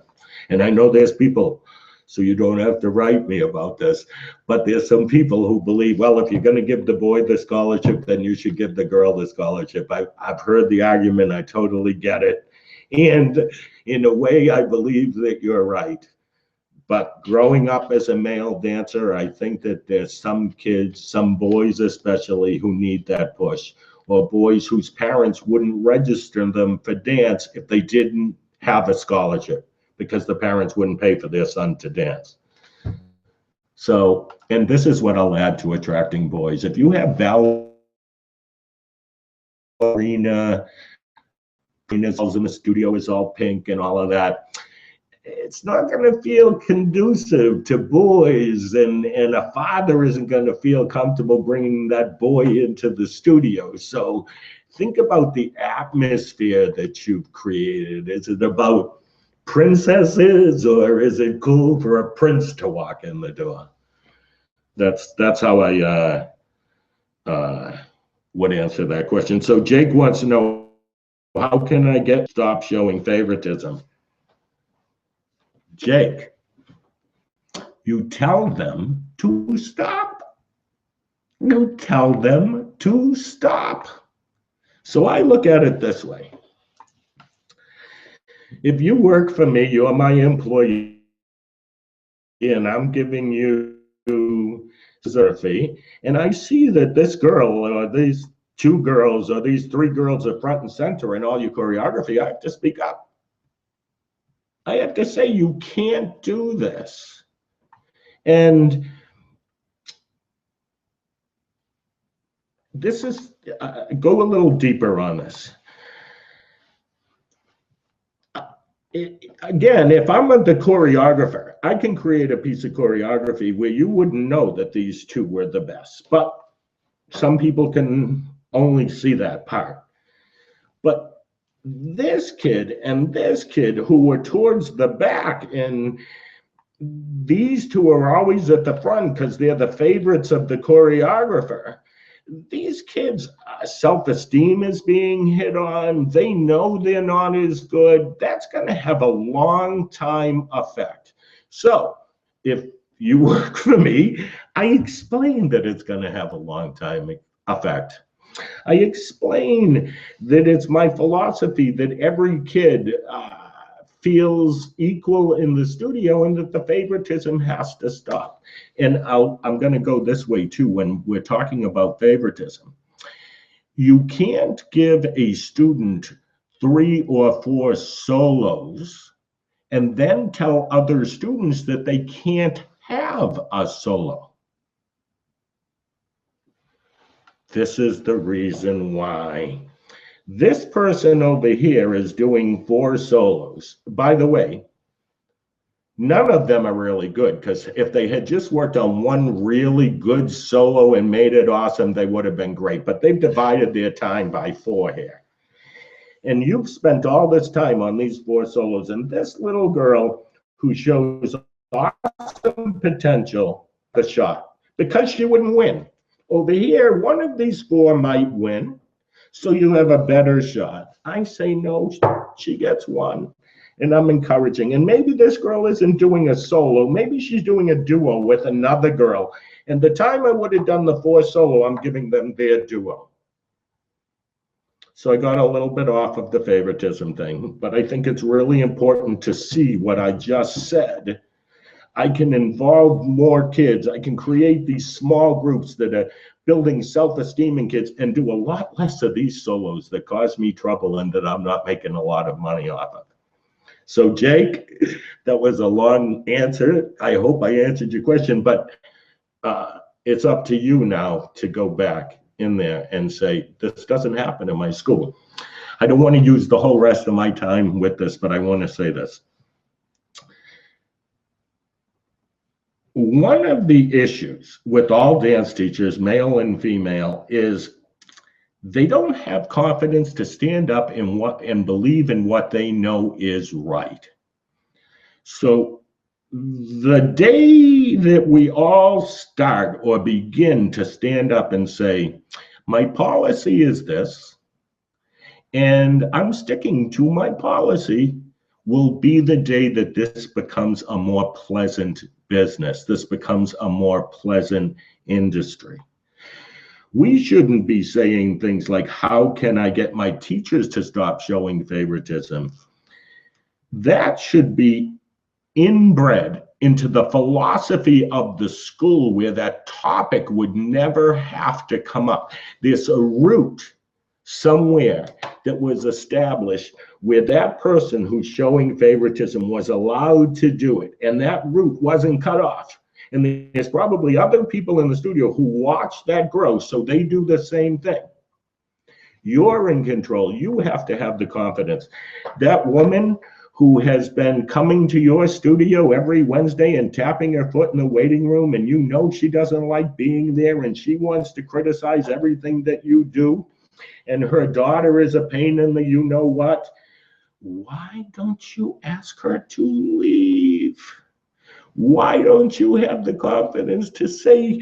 A: And I know there's people, so you don't have to write me about this, but there's some people who believe, well, if you're going to give the boy the scholarship, then you should give the girl the scholarship. I've heard the argument. I totally get it. And in a way, I believe that you're right. But growing up as a male dancer, I think that there's some kids, some boys especially, who need that push, or boys whose parents wouldn't register them for dance if they didn't have a scholarship, because the parents wouldn't pay for their son to dance. So, and this is what I'll add to attracting boys. If you have ballerina, in the studio is all pink and all of that, it's not going to feel conducive to boys, and a father isn't going to feel comfortable bringing that boy into the studio. So think about the atmosphere that you've created. Is it about princesses, or is it cool for a prince to walk in the door? That's how I would answer that question. So Jake wants to know, how can I stop showing favoritism? Jake, you tell them to stop. You tell them to stop. So I look at it this way. If you work for me, you're my employee, and I'm giving you choreography, and I see that this girl or these two girls or these three girls are front and center in all your choreography, I have to speak up. I have to say, you can't do this. And this is, go a little deeper on this. Again, if I'm the choreographer, I can create a piece of choreography where you wouldn't know that these two were the best, but some people can only see that part. But this kid and this kid who were towards the back, and these two are always at the front because they're the favorites of the choreographer. These kids' self-esteem is being hit on. They know they're not as good. That's going to have a long-time effect. So if you work for me, I explain that it's going to have a long-time effect. I explain that it's my philosophy that every kid feels equal in the studio and that the favoritism has to stop. And I'm going to go this way too when we're talking about favoritism. You can't give a student 3 or 4 solos and then tell other students that they can't have a solo. This is the reason why. This person over here is doing 4 solos. By the way, none of them are really good, because if they had just worked on one really good solo and made it awesome, they would have been great. But they've divided their time by 4 here. And you've spent all this time on these 4 solos, and this little girl who shows awesome potential, the shot, because she wouldn't win. Over here, one of these 4 might win, so you have a better shot. I say no, she gets 1, and I'm encouraging. And maybe this girl isn't doing a solo, maybe she's doing a duo with another girl. And the time I would have done the 4 solo, I'm giving them their duo. So I got a little bit off of the favoritism thing, but I think it's really important to see what I just said. I can involve more kids. I can create these small groups that are building self-esteem in kids and do a lot less of these solos that cause me trouble and that I'm not making a lot of money off of. So Jake, that was a long answer. I hope I answered your question, but it's up to you now to go back in there and say, this doesn't happen in my school. I don't want to use the whole rest of my time with this, but I want to say this. One of the issues with all dance teachers, male and female, is they don't have confidence to stand up and believe in what they know is right. So the day that we all start or begin to stand up and say, my policy is this, and I'm sticking to my policy, will be the day that this becomes a more pleasant business. This becomes a more pleasant industry. We shouldn't be saying things like, how can I get my teachers to stop showing favoritism? That should be inbred into the philosophy of the school, where that topic would never have to come up. There's a root somewhere that was established where that person who's showing favoritism was allowed to do it, and that root wasn't cut off. And there's probably other people in the studio who watch that grow, so they do the same thing. You're in control. You have to have the confidence. That woman who has been coming to your studio every Wednesday and tapping her foot in the waiting room, and you know she doesn't like being there and she wants to criticize everything that you do, and her daughter is a pain in the you-know-what, why don't you ask her to leave? Why don't you have the confidence to say,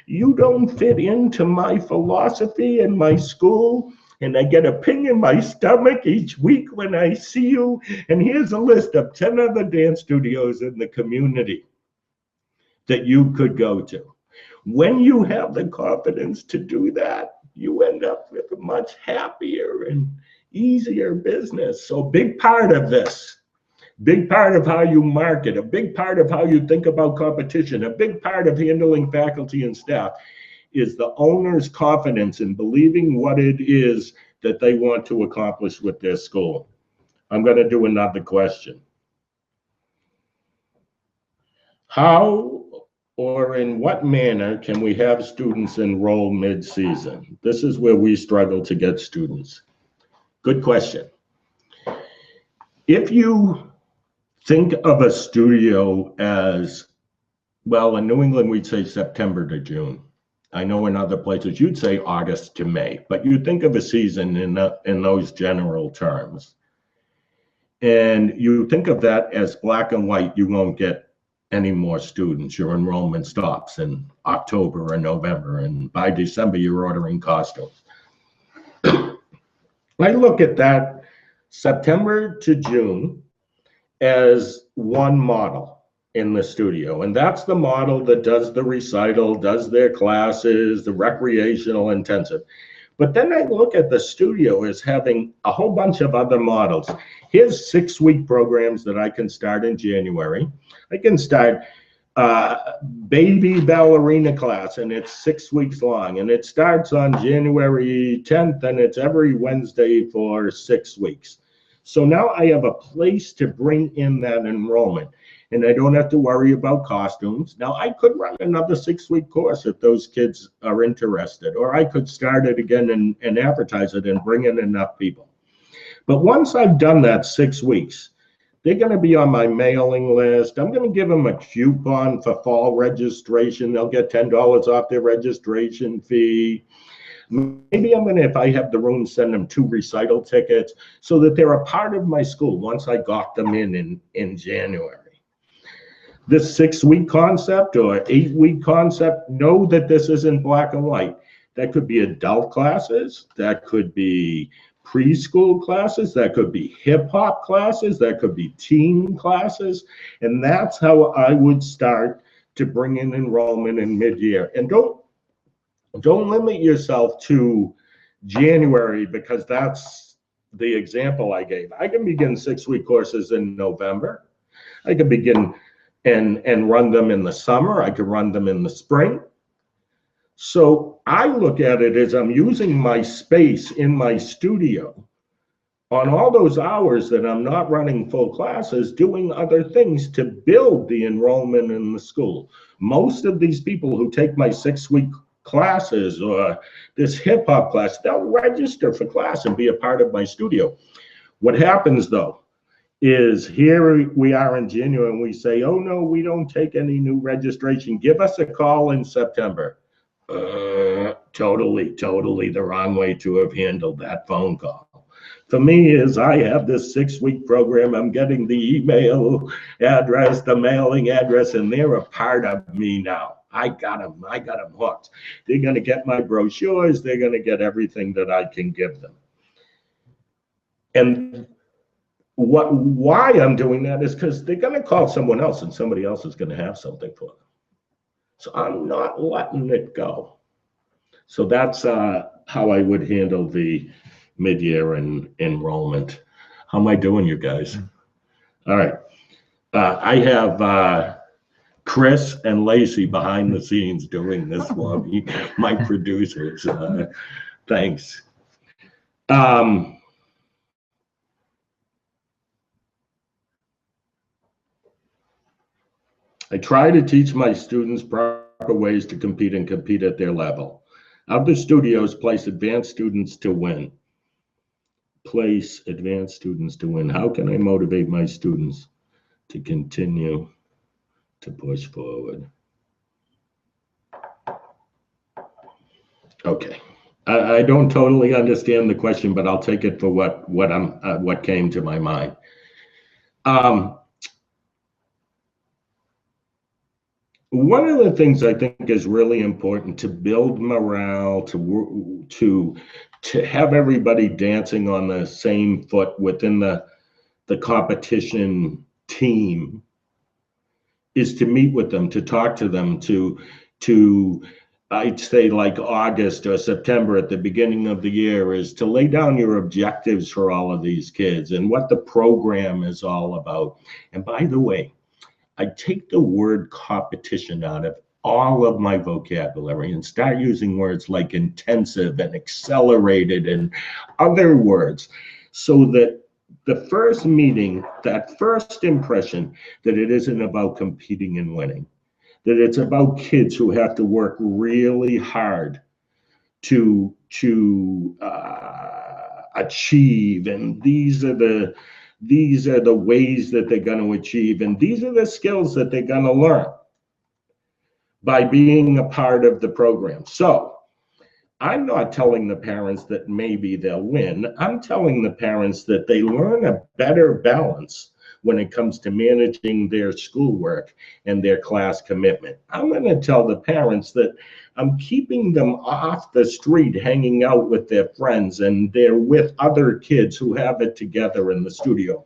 A: you don't fit into my philosophy and my school, and I get a ping in my stomach each week when I see you, and here's a list of 10 other dance studios in the community that you could go to. When you have the confidence to do that, you end up with a much happier and easier business. So a big part of this big part of how you market, a big part of how you think about competition, a big part of handling faculty and staff is the owner's confidence in believing what it is that they want to accomplish with their school. I'm going to do another question. How or in what manner can we have students enroll mid-season? This is where we struggle to get students. Good question. If you think of a studio as, well, in New England, we'd say September to June. I know in other places you'd say August to May, but you think of a season in those general terms. And you think of that as black and white, you won't get any more students. Your enrollment stops in October or November, and by December, you're ordering costumes. I look at that September to June as one model in the studio, and that's the model that does the recital, does their classes, the recreational intensive. But then I look at the studio as having a whole bunch of other models. Here's 6-week programs that I can start in January. I can start baby ballerina class, and it's 6 weeks long, and it starts on January 10th, and it's every Wednesday for 6 weeks. So now I have a place to bring in that enrollment, and I don't have to worry about costumes. Now I could run another 6-week course if those kids are interested, or I could start it again and advertise it and bring in enough people. But once I've done that 6 weeks, they're going to be on my mailing list. I'm going to give them a coupon for fall registration. They'll get $10 off their registration fee. Maybe I'm going to, if I have the room, send them 2 recital tickets so that they're a part of my school once I got them in January. This 6-week concept or 8-week concept, know that this isn't black and white. That could be adult classes. That could be preschool classes, that could be hip hop classes, that could be teen classes, and that's how I would start to bring in enrollment in mid-year. And don't limit yourself to January, because that's the example I gave. I can begin 6-week courses in November. I can begin and run them in the summer. I could run them in the spring. So I look at it as I'm using my space in my studio on all those hours that I'm not running full classes, doing other things to build the enrollment in the school. Most of these people who take my 6-week classes or this hip hop class, they'll register for class and be a part of my studio. What happens though is here we are in January and we say, oh no, we don't take any new registration. Give us a call in September. Totally the wrong way to have handled that phone call. For me is I have this 6-week program. I'm getting the email address, the mailing address, and they're a part of me now. I got them hooked. They're going to get my brochures. They're going to get everything that I can give them. And why I'm doing that is because they're going to call someone else and somebody else is going to have something for them. So I'm not letting it go. So that's how I would handle the mid-year enrollment. How am I doing, you guys? All right. I have Chris and Lacey behind the scenes doing this for me, my producers. Thanks. I try to teach my students proper ways to compete and compete at their level. Other studios place advanced students to win. Place advanced students to win. How can I motivate my students to continue to push forward? Okay. I don't totally understand the question, but I'll take it for what came to my mind. One of the things I think is really important to build morale, to have everybody dancing on the same foot within the competition team is to meet with them, to talk to them, to I'd say like August or September at the beginning of the year, is to lay down your objectives for all of these kids and what the program is all about. And by the way, I take the word competition out of all of my vocabulary and start using words like intensive and accelerated and other words, so that the first meeting, that first impression, that it isn't about competing and winning, that it's about kids who have to work really hard to achieve, and these are the ways that they're going to achieve, and these are the skills that they're going to learn by being a part of the program. So I'm not telling the parents that maybe they'll win. I'm telling the parents that they learn a better balance when it comes to managing their schoolwork and their class commitment. I'm going to tell the parents that I'm keeping them off the street hanging out with their friends, and they're with other kids who have it together in the studio.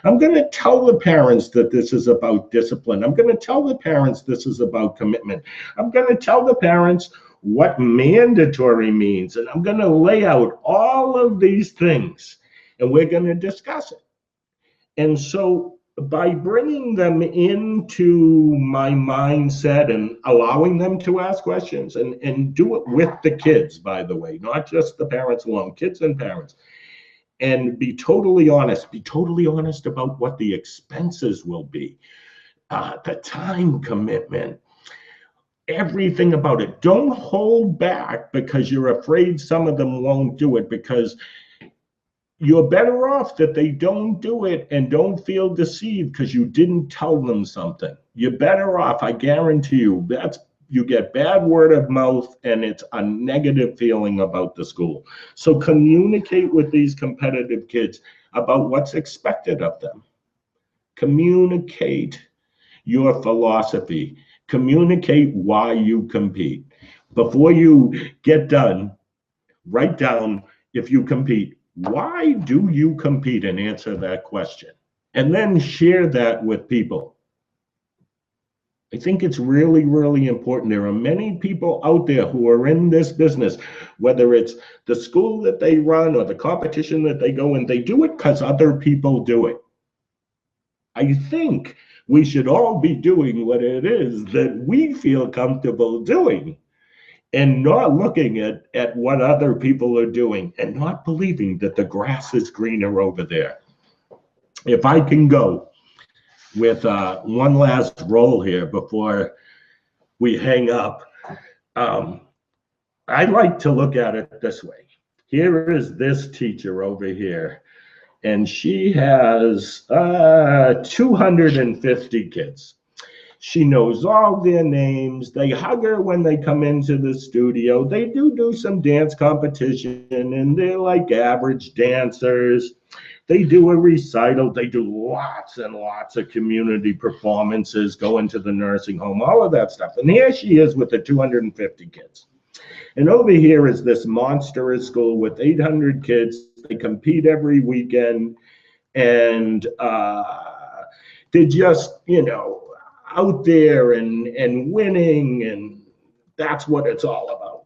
A: I'm going to tell the parents that this is about discipline. I'm going to tell the parents this is about commitment. I'm going to tell the parents what mandatory means, and I'm going to lay out all of these things, and we're going to discuss it. And so by bringing them into my mindset and allowing them to ask questions, and do it with the kids, by the way, not just the parents alone, kids and parents, and be totally honest about what the expenses will be, the time commitment, everything about it. Don't hold back because you're afraid some of them won't do it, because you're better off that they don't do it and don't feel deceived because you didn't tell them something. You're better off, I guarantee you. You get bad word of mouth, and it's a negative feeling about the school. So communicate with these competitive kids about what's expected of them. Communicate your philosophy. Communicate why you compete. Before you get done, write down, if you compete, why do you compete, and answer that question. And then share that with people. I think it's really, really important. There are many people out there who are in this business, whether it's the school that they run or the competition that they go in, they do it because other people do it. I think we should all be doing what it is that we feel comfortable doing, and not looking at what other people are doing, and not believing that the grass is greener over there. If I can go with one last roll here before we hang up, I like to look at it this way. Here is this teacher over here, and she has 250 kids. She knows all their names. They hug her when they come into the studio. They do some dance competition, and they're like average dancers. They do a recital. They do lots and lots of community performances, go into the nursing home, all of that stuff. And here she is with the 250 kids. And over here is this monstrous school with 800 kids. They compete every weekend, and they're just, out there and winning, and that's what it's all about.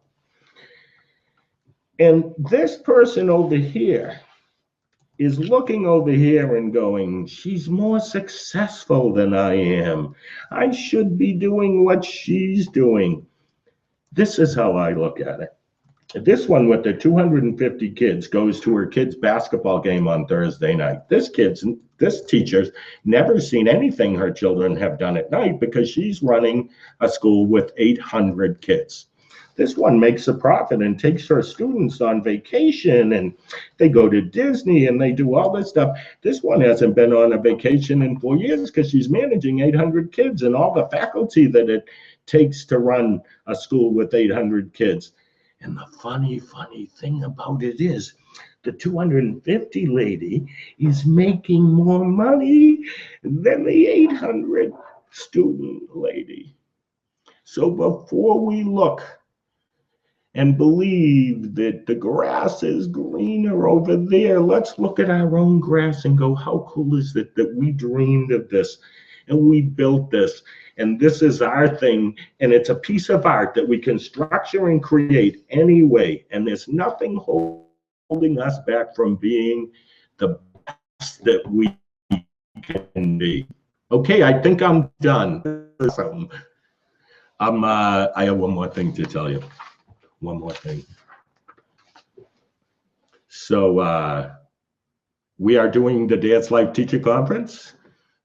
A: And this person over here is looking over here and going, she's more successful than I am. I should be doing what she's doing. This is how I look at it. This one with the 250 kids goes to her kid's basketball game on Thursday night. This teacher's never seen anything her children have done at night, because she's running a school with 800 kids. This one makes a profit and takes her students on vacation, and they go to Disney, and they do all this stuff. This one hasn't been on a vacation in 4 years because she's managing 800 kids and all the faculty that it takes to run a school with 800 kids. And the funny thing about it is, the 250 lady is making more money than the 800 student lady. So before we look and believe that the grass is greener over there, let's look at our own grass and go, how cool is it that we dreamed of this? and we built this, and this is our thing, and it's a piece of art that we can structure and create anyway, and there's nothing holding us back from being the best that we can be. Okay, I think I'm done. I have one more thing to tell you. One more thing. So we are doing the DanceLife Teacher Conference,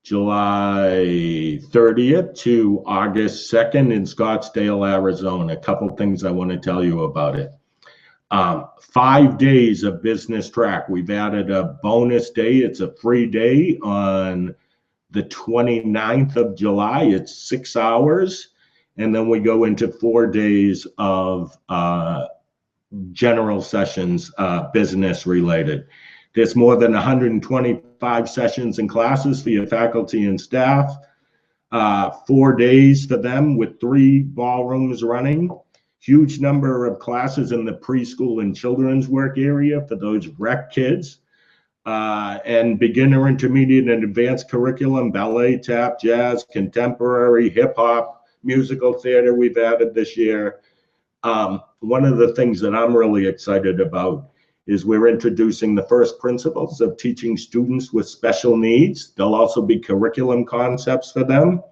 A: July 30th to August 2nd in Scottsdale, Arizona. A couple things I want to tell you about it. 5 days of business track. We've added a bonus day. It's a free day on the 29th of July. It's 6 hours. And then we go into 4 days of general sessions, business related. There's more than 125 sessions and classes for your faculty and staff. 4 days for them with 3 ballrooms running. Huge number of classes in the preschool and children's work area for those rec kids. And beginner, intermediate, and advanced curriculum, ballet, tap, jazz, contemporary, hip hop, musical theater we've added this year. One of the things that I'm really excited about is we're introducing the first principles of teaching students with special needs. There'll also be curriculum concepts for them.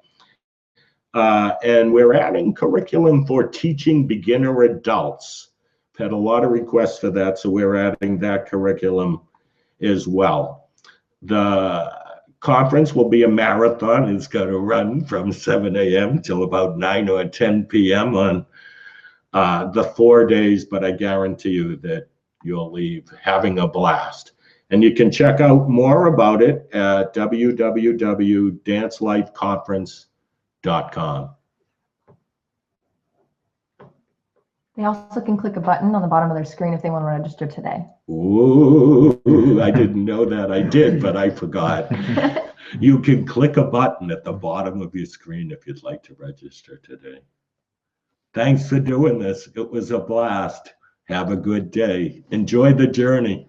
A: And we're adding curriculum for teaching beginner adults. We've had a lot of requests for that, so we're adding that curriculum as well. The conference will be a marathon. It's going to run from 7 a.m. till about 9 or 10 p.m. on the 4 days, but I guarantee you that you'll leave having a blast. And you can check out more about it at www.dancelifeconference.com.
B: They also can click a button on the bottom of their screen if they want to register today.
A: Ooh, I didn't know that. I did, but I forgot. You can click a button at the bottom of your screen if you'd like to register today. Thanks for doing this. It was a blast. Have a good day. Enjoy the journey.